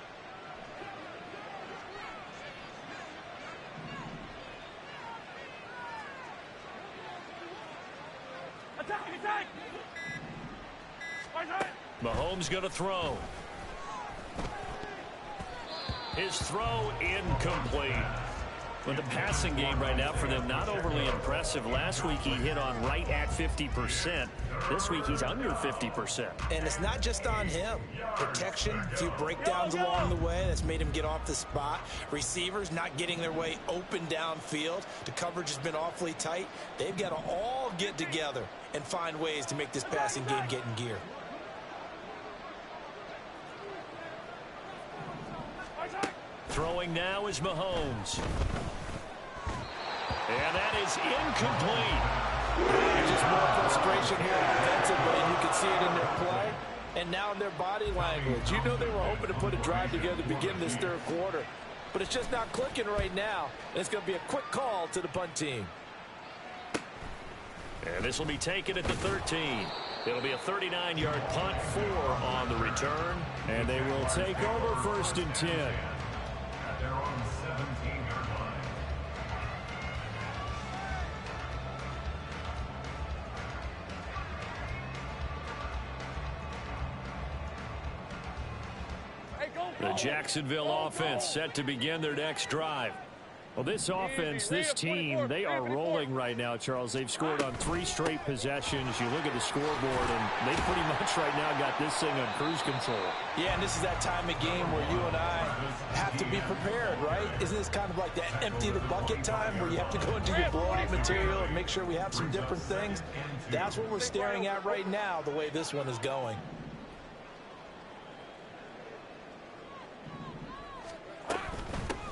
Speaker 2: Attack!
Speaker 6: Mahomes going to throw. His throw incomplete. With the passing game right now for them, not overly impressive. Last week he hit on right at 50%. This week he's under 50%.
Speaker 4: And it's not just on him. Protection, a few breakdowns along the way that's made him get off the spot. Receivers not getting their way open downfield. The coverage has been awfully tight. They've got to all get together and find ways to make this passing game get in gear.
Speaker 6: Throwing now is Mahomes. And that is incomplete.
Speaker 4: Just more frustration here offensively, and you can see it in their play and now in their body language. You know they were hoping to put a drive together to begin this third quarter, but it's just not clicking right now. And it's going to be a quick call to the punt team.
Speaker 6: And this will be taken at the 13. It'll be a 39-yard punt, 4 on the return.
Speaker 1: And they will take over 1st and 10.
Speaker 3: At their own 17-yard line.
Speaker 6: The Jacksonville offense set to begin their next drive.
Speaker 1: Well, this offense, this team, they are rolling right now, Charles. They've scored on 3 straight possessions. You look at the scoreboard, and they pretty much right now got this thing on cruise control.
Speaker 4: Yeah, and this is that time of game where you and I have to be prepared, right? Isn't this kind of like that empty the bucket time where you have to go into your blowout material and make sure we have some different things? That's what we're staring at right now, the way this one is going.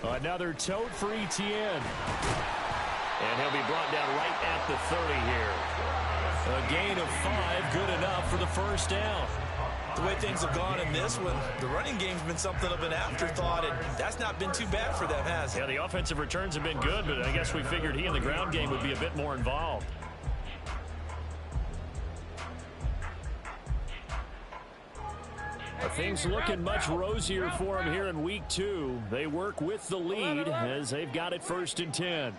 Speaker 1: Another tote for Etienne.
Speaker 6: And he'll be brought down right at the 30 here. A gain of 5, good enough for the first down.
Speaker 5: The way things have gone in this one, the running game's been something of an afterthought, and that's not been too bad for them, has it?
Speaker 6: Yeah, the offensive returns have been good, but I guess we figured he in the ground game would be a bit more involved.
Speaker 1: Things looking much rosier for them here in week 2. They work with the lead as they've got it 1st and 10.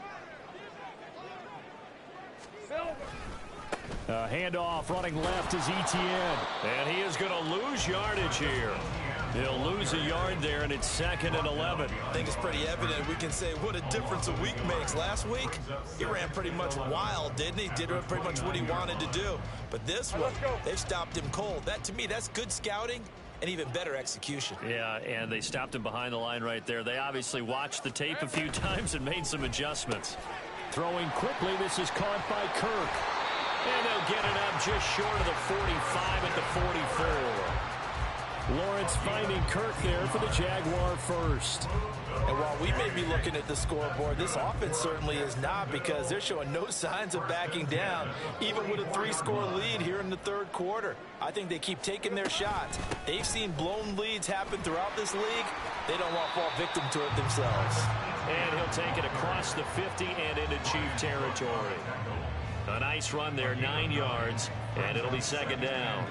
Speaker 1: Handoff running left is Etienne.
Speaker 6: And he is going to lose yardage here. He'll lose a yard there, and it's 2nd and 11.
Speaker 5: I think it's pretty evident. We can say what a difference a week makes. Last week, he ran pretty much wild, didn't he? Did pretty much what he wanted to do. But this one, they've stopped him cold. That, to me, that's good scouting and even better execution.
Speaker 6: Yeah, and they stopped him behind the line right there. They obviously watched the tape a few times and made some adjustments.
Speaker 1: Throwing quickly, this is caught by Kirk.
Speaker 6: And they'll get it up just short of the 45 at the 44.
Speaker 1: Lawrence finding Kirk there for the Jaguar first.
Speaker 4: And while we may be looking at the scoreboard, this offense certainly is not, because they're showing no signs of backing down, even with a 3-score lead here in the third quarter. I think they keep taking their shots. They've seen blown leads happen throughout this league. They don't want to fall victim to it themselves.
Speaker 6: And he'll take it across the 50 and into Chief territory. A nice run there, 9 yards, and it'll be 2nd down.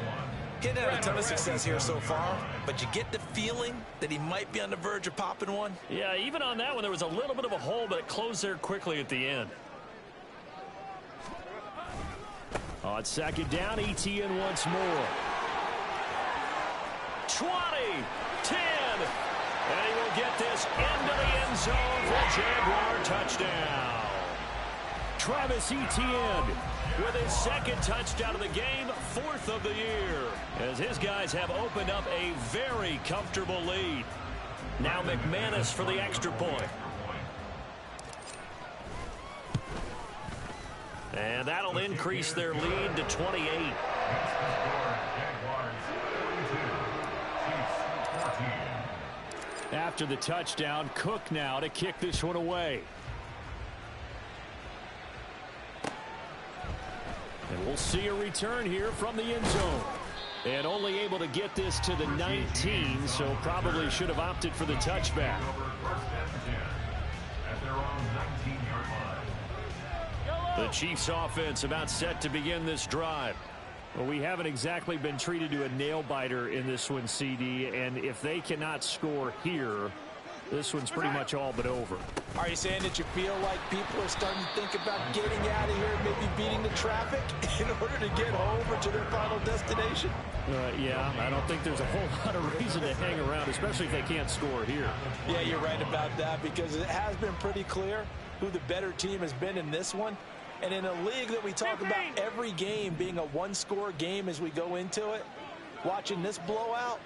Speaker 5: He's had a ton of success here so far, but you get the feeling that he might be on the verge of popping one.
Speaker 6: Yeah, even on that one, there was a little bit of a hole, but it closed there quickly at the end.
Speaker 1: On 2nd down, Etienne once more.
Speaker 6: 20, 10, and he will get this into the end zone for a Jaguar touchdown.
Speaker 1: Travis Etienne with his 2nd touchdown of the game, 4th of the year, as his guys have opened up a very comfortable lead.
Speaker 6: Now McManus for the extra point. And that'll increase their lead to 28.
Speaker 1: After the touchdown, Cook now to kick this one away. And we'll see a return here from the end zone. And only able to get this to the 19, so probably should have opted for the touchback. The Chiefs offense about set to begin this drive. Well, we haven't exactly been treated to a nail-biter in this one, CD, and if they cannot score here, this one's pretty much all but over.
Speaker 4: Are you saying that you feel like people are starting to think about getting out of here, maybe beating the traffic in order to get home or to their final destination?
Speaker 1: Yeah, I don't think there's a whole lot of reason to hang around, especially if they can't score here.
Speaker 4: Yeah, you're right about that, because it has been pretty clear who the better team has been in this one. And in a league that we talk about every game being a one-score game as we go into it, watching this blowout,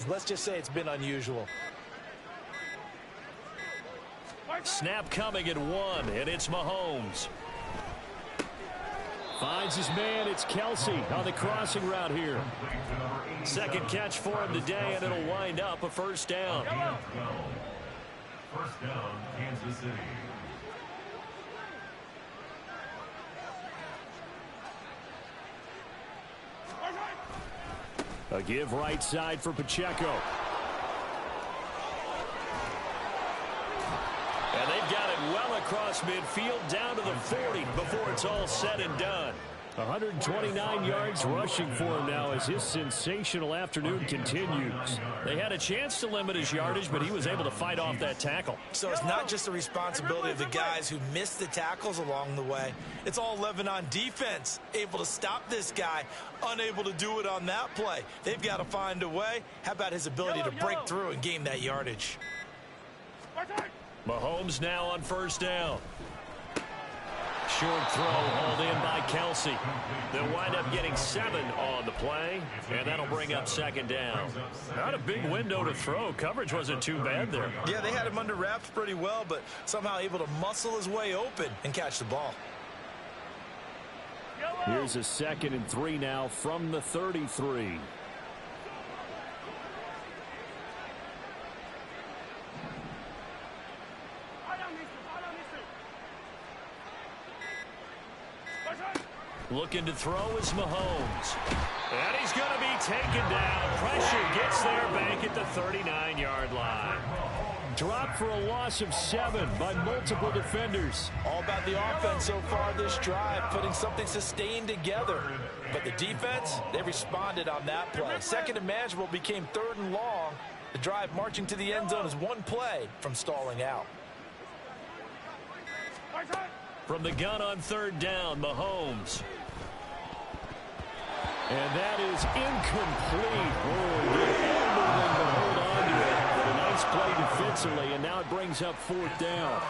Speaker 4: let's just say it's been unusual.
Speaker 6: Snap coming at 1, and it's Mahomes.
Speaker 1: Finds his man. It's Kelsey on the crossing route here.
Speaker 6: Second catch for him today, and it'll wind up a first down.
Speaker 3: First down, Kansas City.
Speaker 1: A give right side for Pacheco.
Speaker 6: And they've got it well across midfield down to the 40 before it's all said and done.
Speaker 1: 129 yards rushing for him now as his sensational afternoon continues.
Speaker 6: They had a chance to limit his yardage, but he was able to fight off that tackle.
Speaker 5: So it's not just the responsibility of the guys who missed the tackles along the way. It's all 11 on defense, able to stop this guy, unable to do it on that play. They've got to find a way. How about his ability to break through and gain that yardage?
Speaker 6: Mahomes now on first down. Short throw hauled in by Kelsey. They'll wind up getting 7 on the play, and that'll bring up second down. Not a big window to throw. Coverage wasn't too bad there.
Speaker 5: Yeah, they had him under wraps pretty well, but somehow able to muscle his way open and catch the ball.
Speaker 1: Here's a 2nd and 3 now from the 33.
Speaker 6: Looking to throw is Mahomes. And he's going to be taken down. Pressure gets there back at the 39-yard line.
Speaker 1: Dropped for a loss of 7 by multiple defenders.
Speaker 4: All about the offense so far this drive, putting something sustained together. But the defense, they responded on that play. Second and manageable became 3rd and long. The drive marching to the end zone is one play from stalling out.
Speaker 6: From the gun on 3rd down, Mahomes.
Speaker 1: And that is incomplete. Oh, able to hold on to it. But a nice play defensively, and now it brings up 4th down.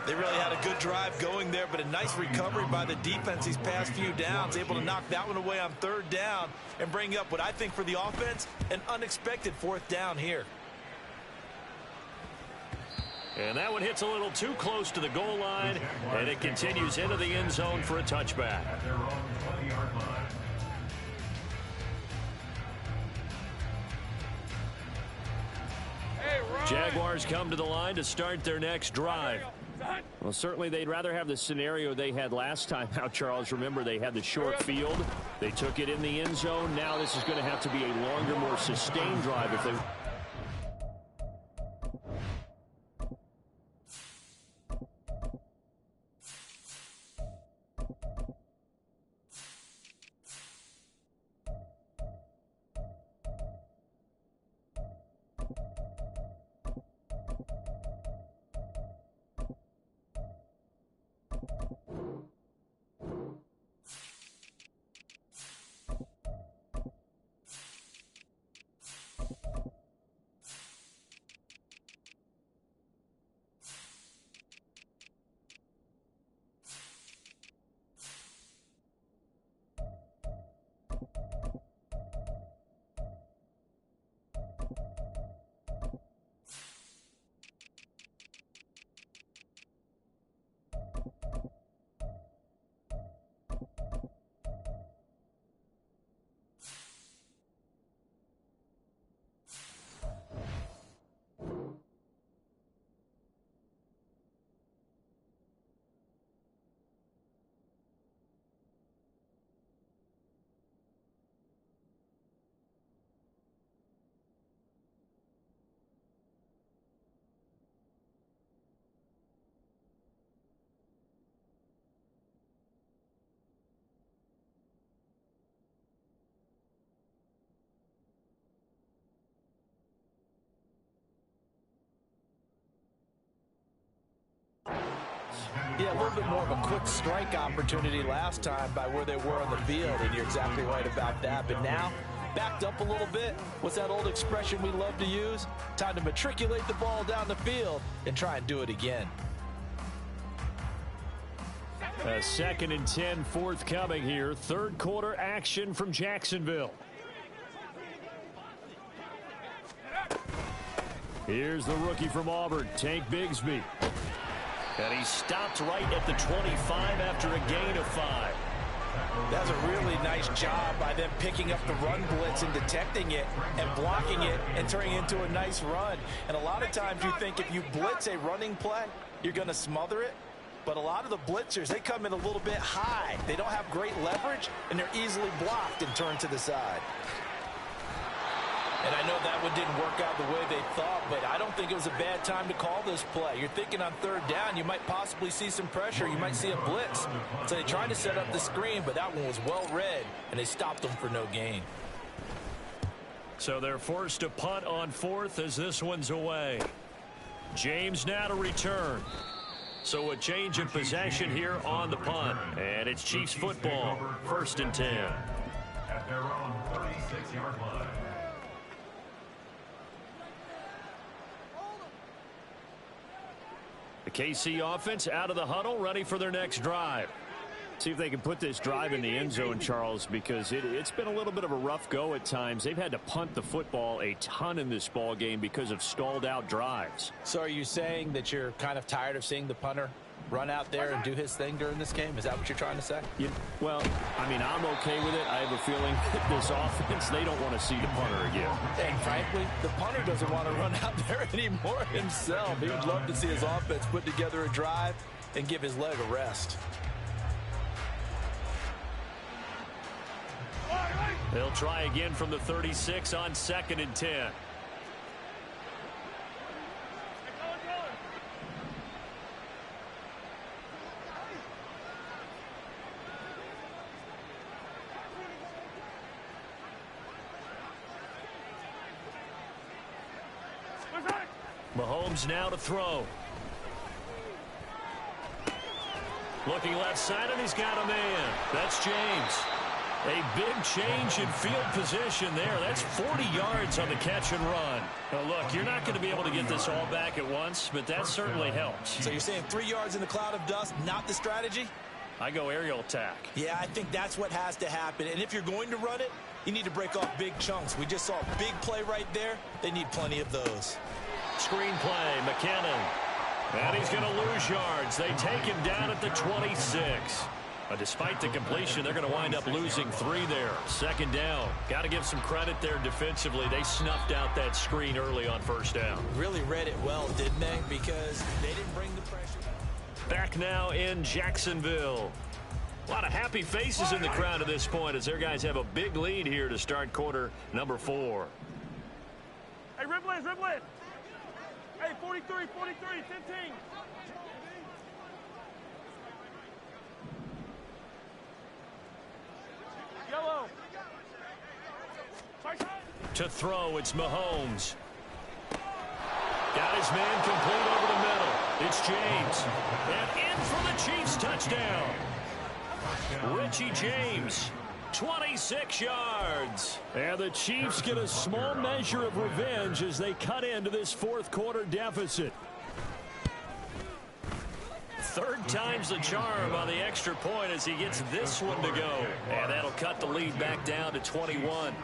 Speaker 5: They really had a good drive going there, but a nice recovery by the defense these past few downs, able to knock that one away on 3rd down and bring up what I think for the offense, an unexpected 4th down here.
Speaker 6: And that one hits a little too close to the goal line, and it continues into the end zone for a touchback.
Speaker 3: At their own 20-yard line.
Speaker 1: Jaguars come to the line to start their next drive. Well, certainly they'd rather have the scenario they had last time out, Charles. Remember, they had the short field. They took it in the end zone. Now this is going to have to be a longer, more sustained drive if they...
Speaker 4: Yeah, a little bit more of a quick strike opportunity last time by where they were on the field, and you're exactly right about that. But now, backed up a little bit. What's that old expression we love to use? Time to matriculate the ball down the field and try and do it again.
Speaker 1: A 2nd and 10 forthcoming here. Third quarter action from Jacksonville. Here's the rookie from Auburn, Tank Bigsby. And he stopped right at the 25 after a gain of 5.
Speaker 4: That's a really nice job by them picking up the run blitz and detecting it and blocking it and turning it into a nice run. And a lot of times you think if you blitz a running play, you're going to smother it. But a lot of the blitzers, they come in a little bit high. They don't have great leverage, and they're easily blocked and turned to the side. And I know that one didn't work out the way they thought, but I don't think it was a bad time to call this play. You're thinking on 3rd down, you might possibly see some pressure. You might see a blitz. So they're trying to set up the screen, but that one was well read, and they stopped them for no gain.
Speaker 6: So they're forced to punt on 4th as this one's away. James now to return. So a change of possession here on the punt. And it's Chiefs football, 1st and 10.
Speaker 3: At their own 36-yard line.
Speaker 1: The KC offense out of the huddle, ready for their next drive. See if they can put this drive in the end zone, Charles, because it's been a little bit of a rough go at times. They've had to punt the football a ton in this ball game because of stalled out drives.
Speaker 4: So are you saying that you're kind of tired of seeing the punter run out there and do his thing during this game? Is that what you're trying to say?
Speaker 1: Well, I mean, I'm okay with it. I have a feeling that this offense, they don't want to see the punter again.
Speaker 4: And frankly, the punter doesn't want to run out there anymore himself. He would love to see his offense put together a drive and give his leg a rest.
Speaker 6: They'll try again from the 36 on 2nd and 10. Mahomes now to throw. Looking left side, and he's got a man. That's James. A big change in field position there. That's 40 yards on the catch and run. Now, look, you're not going to be able to get this all back at once, but that certainly helps.
Speaker 5: So you're saying 3 yards in the cloud of dust, not the strategy?
Speaker 6: I go aerial attack.
Speaker 5: Yeah, I think that's what has to happen. And if you're going to run it, you need to break off big chunks. We just saw a big play right there. They need plenty of those.
Speaker 6: Screen play, McKinnon. And he's going to lose yards. They take him down at the 26. Despite the completion, they're going to wind up losing 3 there. 2nd down. Got to give some credit there defensively. They snuffed out that screen early on 1st down.
Speaker 5: Really read it well, didn't they? Because they didn't bring the pressure.
Speaker 6: Back now in Jacksonville. A lot of happy faces in the crowd at this point as their guys have a big lead here to start quarter number 4.
Speaker 2: Hey, Ripley. Hey, 43, 15. Yellow.
Speaker 6: To throw, it's Mahomes. Got his man complete over the middle. It's James. And in for the Chiefs touchdown. Richie James, 26 yards.
Speaker 1: And the Chiefs get a small measure of revenge as they cut into this 4th quarter deficit.
Speaker 6: 3rd time's the charm on the extra point as he gets this one to go. And that'll cut the lead back down to 21.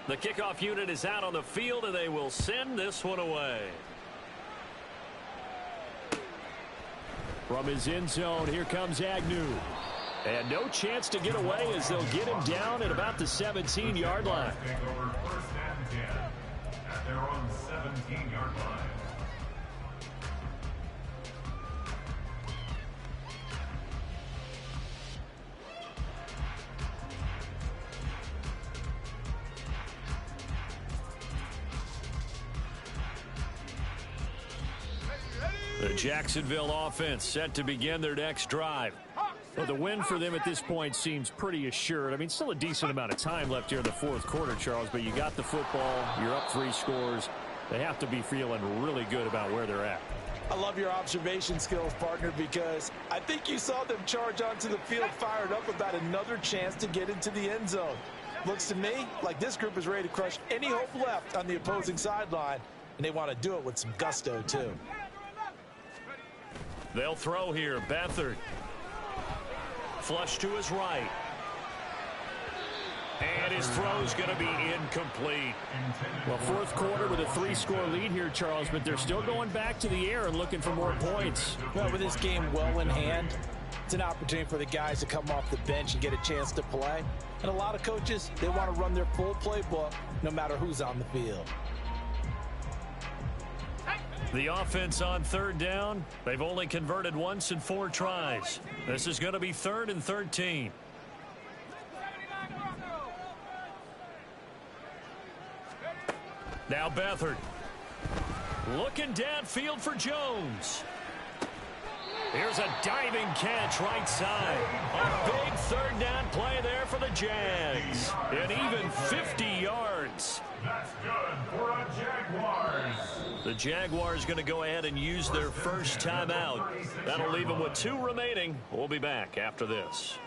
Speaker 6: The kickoff unit is out on the field, and they will send this one away.
Speaker 1: From his end zone, here comes Agnew. And no chance to get away as they'll get him down at about the 17-yard line.
Speaker 3: Take over 1st and 10 at their own 17-yard line.
Speaker 1: The Jacksonville offense set to begin their next drive. Well, the win for them at this point seems pretty assured. I mean, still a decent amount of time left here in the 4th quarter, Charles, but you got the football, you're up 3 scores. They have to be feeling really good about where they're at.
Speaker 4: I love your observation skills, partner, because I think you saw them charge onto the field fired up about another chance to get into the end zone. Looks to me like this group is ready to crush any hope left on the opposing sideline, and they want to do it with some gusto, too.
Speaker 6: They'll throw here. Beathard. Flush to his right. And his throw's going to be incomplete.
Speaker 1: Well, fourth quarter with a 3-score lead here, Charles, but they're still going back to the air and looking for more points.
Speaker 4: Well, with this game well in hand, it's an opportunity for the guys to come off the bench and get a chance to play. And a lot of coaches, they want to run their full playbook no matter who's on the field.
Speaker 6: The offense on third down. They've only converted once in 4 tries. This is going to be 3rd and 13. Now Beathard. Looking downfield for Jones. Here's a diving catch right side. A big 3rd down play there for the Jags. And even 50 yards.
Speaker 3: That's good for a Jaguars.
Speaker 6: The Jaguars going to go ahead and use their first timeout. That'll leave them with 2 remaining. We'll be back after this.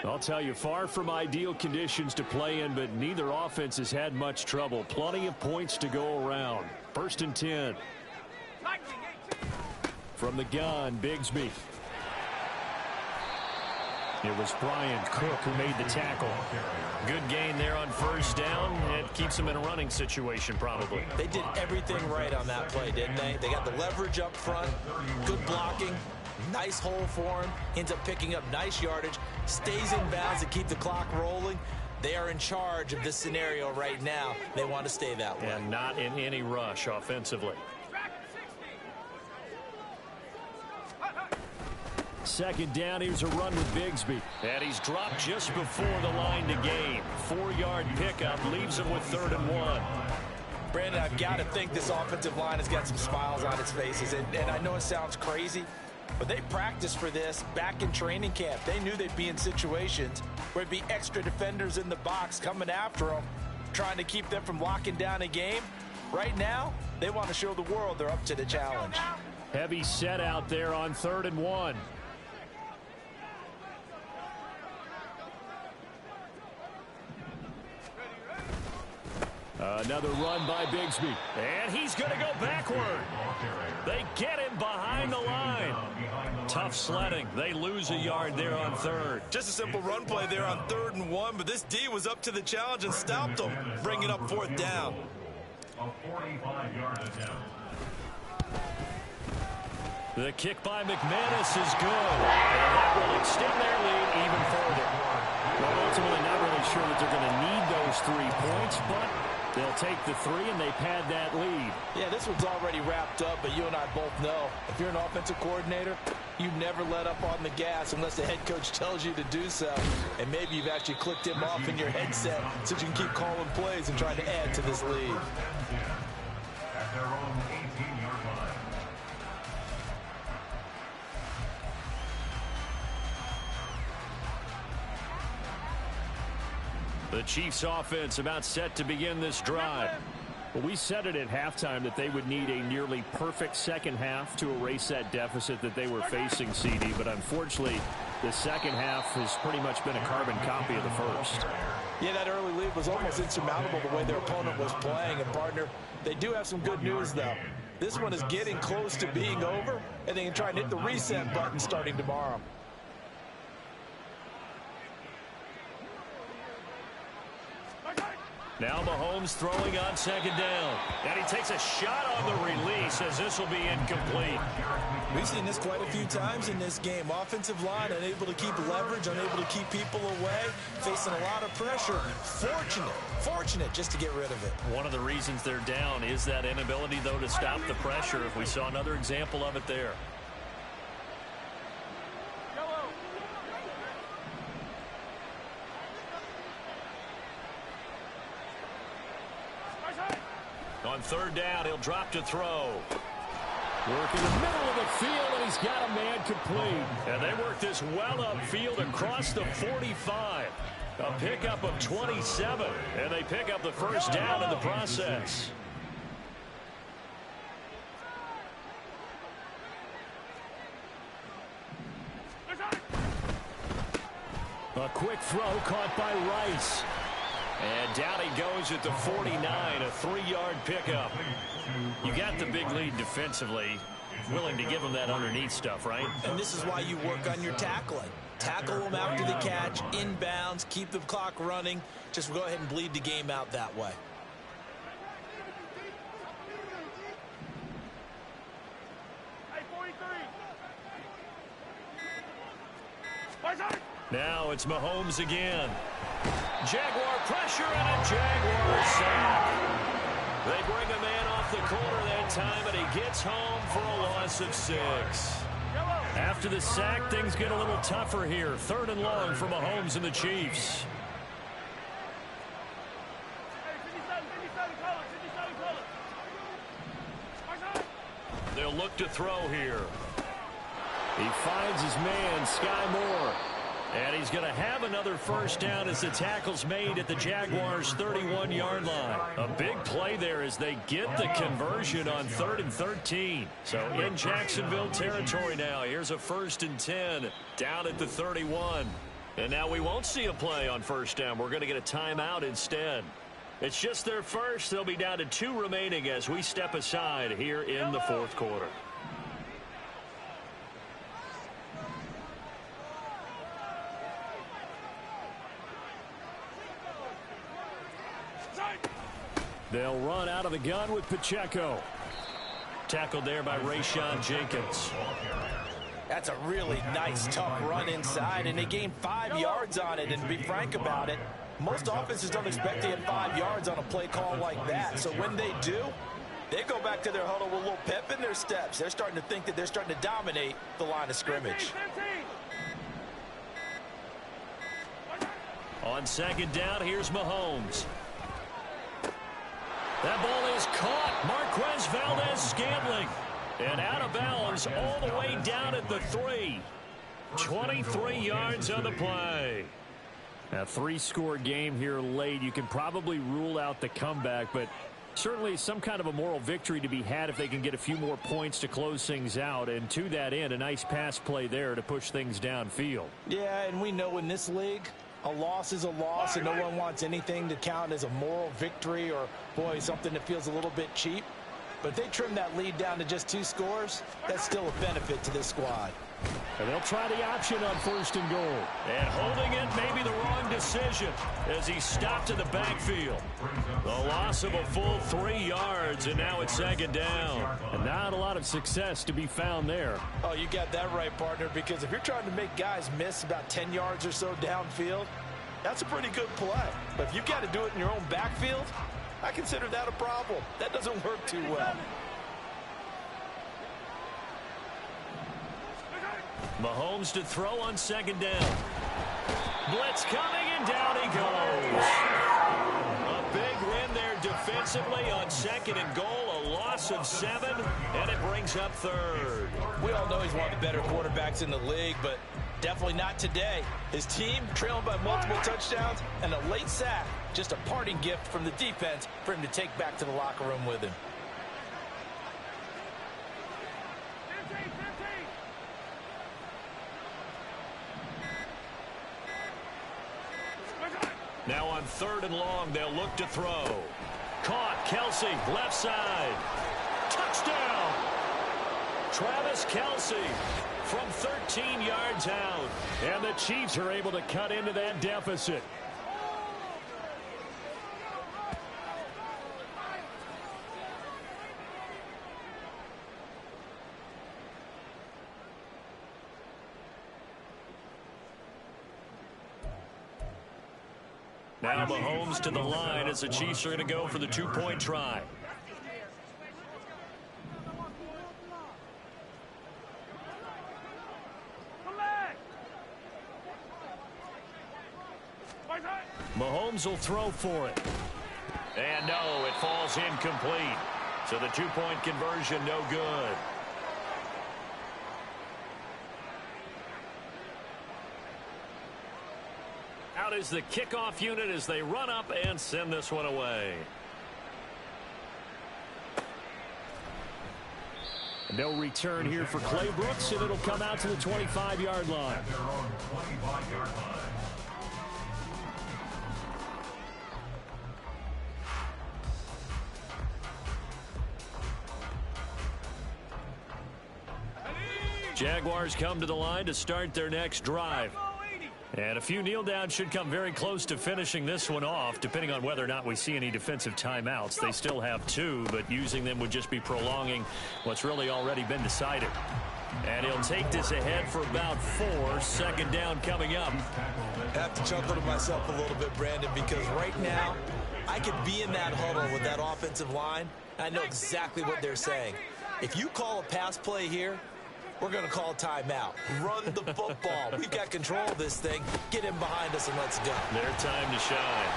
Speaker 1: I'll tell you, far from ideal conditions to play in, but neither offense has had much trouble. Plenty of points to go around. 1st and 10. From the gun, Bigsby. It was Brian Cook who made the tackle.
Speaker 6: Good gain there on 1st down. It keeps them in a running situation probably.
Speaker 4: They did everything right on that play, didn't they? They got the leverage up front, good blocking, nice hole for him, ends up picking up nice yardage, stays in bounds to keep the clock rolling. They are in charge of this scenario right now. They want to stay that way.
Speaker 6: And not in any rush offensively.
Speaker 1: 2nd down, here's a run with Bigsby.
Speaker 6: And he's dropped just before the line to gain. 4-yard pickup leaves him with 3rd and 1.
Speaker 4: Brandon, I've got to think this offensive line has got some smiles on its faces. And I know it sounds crazy, but they practiced for this back in training camp. They knew they'd be in situations where it'd be extra defenders in the box coming after them, trying to keep them from locking down a game. Right now, they want to show the world they're up to the challenge.
Speaker 1: Heavy set out there on 3rd and 1. Another run by Bigsby.
Speaker 6: And he's going to go backward. They get him behind the line. Tough sledding. They lose a yard there on 3rd.
Speaker 5: Just a simple run play there on 3rd and 1, but this D was up to the challenge and stopped them, bringing up 4th down.
Speaker 3: A 45-yard attempt.
Speaker 6: The kick by McManus is good. And that will extend their lead even further.
Speaker 1: Well, ultimately not really sure that they're going to need those 3 points, but they'll take the 3 and they pad that lead.
Speaker 4: Yeah, this one's already wrapped up, but you and I both know if you're an offensive coordinator, you never let up on the gas unless the head coach tells you to do so. And maybe you've actually clicked him off in your headset so you can keep calling plays and trying to add to this lead.
Speaker 3: At their own 18-yard line.
Speaker 6: The Chiefs offense about set to begin this drive.
Speaker 1: Well, we said it at halftime that they would need a nearly perfect second half to erase that deficit that they were facing, CD. But unfortunately, the second half has pretty much been a carbon copy of the first.
Speaker 4: Yeah, that early lead was almost insurmountable the way their opponent was playing. And, partner, they do have some good news, though. This one is getting close to being over, and they can try and hit the reset button starting tomorrow.
Speaker 6: Now Mahomes throwing on 2nd down. And he takes a shot on the release as this will be incomplete.
Speaker 5: We've seen this quite a few times in this game. Offensive line unable to keep leverage, unable to keep people away, facing a lot of pressure. Fortunate just to get rid of it.
Speaker 6: One of the reasons they're down is that inability, though, to stop the pressure. If we saw another example of it there. On 3rd down, he'll drop to throw.
Speaker 1: Work in the middle of the field, and he's got a man complete.
Speaker 6: And they work this well upfield across the 45. A pickup of 27. And they pick up the 1st down in the process.
Speaker 1: quick throw caught by Rice.
Speaker 6: And down he goes at the 49, a 3-yard pickup. You got the big lead defensively. Willing to give them that underneath stuff, right?
Speaker 5: And this is why you work on your tackling. Tackle them after the catch, inbounds, keep the clock running. Just go ahead and bleed the game out that way.
Speaker 6: Now it's Mahomes again. Jaguar pressure and a Jaguar sack. They bring a man off the corner that time, and he gets home for a loss of 6.
Speaker 1: After the sack, things get a little tougher here. 3rd and long for Mahomes and the Chiefs.
Speaker 6: They'll look to throw here.
Speaker 1: He finds his man, Sky Moore. And he's going to have another first down as the tackle's made at the Jaguars' 31-yard line. A big play there as they get the conversion on 3rd and 13. So in Jacksonville territory now. Here's a 1st and 10 down at the 31. And now we won't see a play on first down. We're going to get a timeout instead. It's just their first. They'll be down to 2 remaining as we step aside here in the 4th quarter. They'll run out of the gun with Pacheco.
Speaker 6: Tackled there by Rayshon Jenkins.
Speaker 4: That's a really nice, tough run inside, and they gained 5 yards on it. And to be frank about it, most offenses don't expect to get 5 yards on a play call like that. So when they do, they go back to their huddle with a little pep in their steps. They're starting to think that they're starting to dominate the line of scrimmage.
Speaker 6: On 2nd down, here's Mahomes. That ball is caught. Marquez Valdez-Scantling. And out of bounds all the way down at the 3. 23 yards on the play.
Speaker 1: A 3-score game here late. You can probably rule out the comeback, but certainly some kind of a moral victory to be had if they can get a few more points to close things out. And to that end, a nice pass play there to push things downfield.
Speaker 4: Yeah, and we know in this league, a loss is a loss, and no one wants anything to count as a moral victory or, boy, something that feels a little bit cheap. But if they trim that lead down to just 2 scores, that's still a benefit to this squad.
Speaker 1: And they'll try the option on 1st and goal.
Speaker 6: And holding it may be the wrong decision as he stopped in the backfield. The loss of a full 3 yards, and now it's 2nd down.
Speaker 1: And not a lot of success to be found there.
Speaker 4: Oh, you got that right, partner, because if you're trying to make guys miss about 10 yards or so downfield, that's a pretty good play. But if you've got to do it in your own backfield, I consider that a problem. That doesn't work too well.
Speaker 6: Mahomes to throw on 2nd down. Blitz coming, and down he goes. A big win there defensively on 2nd and goal. A loss of 7, and it brings up 3rd.
Speaker 4: We all know he's one of the better quarterbacks in the league, but definitely not today. His team trailing by multiple touchdowns and a late sack. Just a parting gift from the defense for him to take back to the locker room with him.
Speaker 6: Now on 3rd and long, they'll look to throw. Caught, Kelsey, left side. Touchdown! Travis Kelsey from 13 yards out.
Speaker 1: And the Chiefs are able to cut into that deficit.
Speaker 6: Now Mahomes to the line as the Chiefs are going to go for the 2-point try.
Speaker 1: Mahomes will throw for it.
Speaker 6: And no, it falls incomplete. So the 2-point conversion no good. Out is the kickoff unit as they run up and send this one away.
Speaker 1: No return here for Clay Brooks, and it'll come out to the 25-yard line.
Speaker 6: Jaguars come to the line to start their next drive. And a few kneel downs should come very close to finishing this one off, depending on whether or not we see any defensive timeouts. They still have 2, but using them would just be prolonging what's really already been decided. And he'll take this ahead for about 4. Second down coming up.
Speaker 5: I have to chuckle to myself a little bit, Brandon, because right now I could be in that huddle with that offensive line. I know exactly what they're saying. If you call a pass play here, we're going to call timeout. Run the football. We've got control of this thing. Get him behind us and let's go.
Speaker 6: Their time to shine.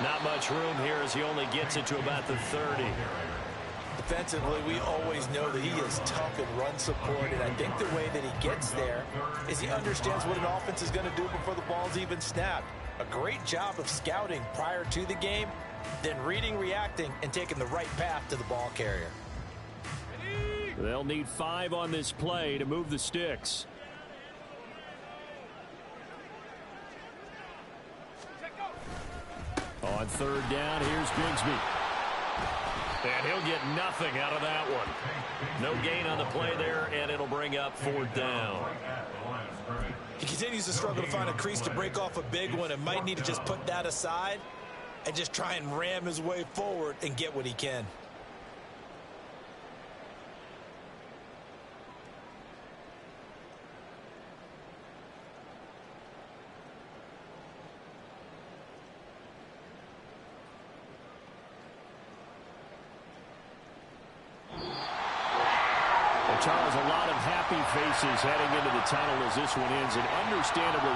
Speaker 6: Not much room here as he only gets it to about the 30.
Speaker 4: Defensively, we always know that he is tough in run support, and I think the way that he gets there is he understands what an offense is going to do before the ball's even snapped. A great job of scouting prior to the game, then reading, reacting, and taking the right path to the ball carrier.
Speaker 1: They'll need 5 on this play to move the sticks. On third down, here's Bigsby.
Speaker 6: And he'll get nothing out of that one. No gain on the play there, and it'll bring up 4th down.
Speaker 5: He continues to struggle to find a crease to break off a big one and might need to just put that aside and just try and ram his way forward and get what he can.
Speaker 1: Charles, a lot of happy faces heading into the tunnel as this one ends, and understandably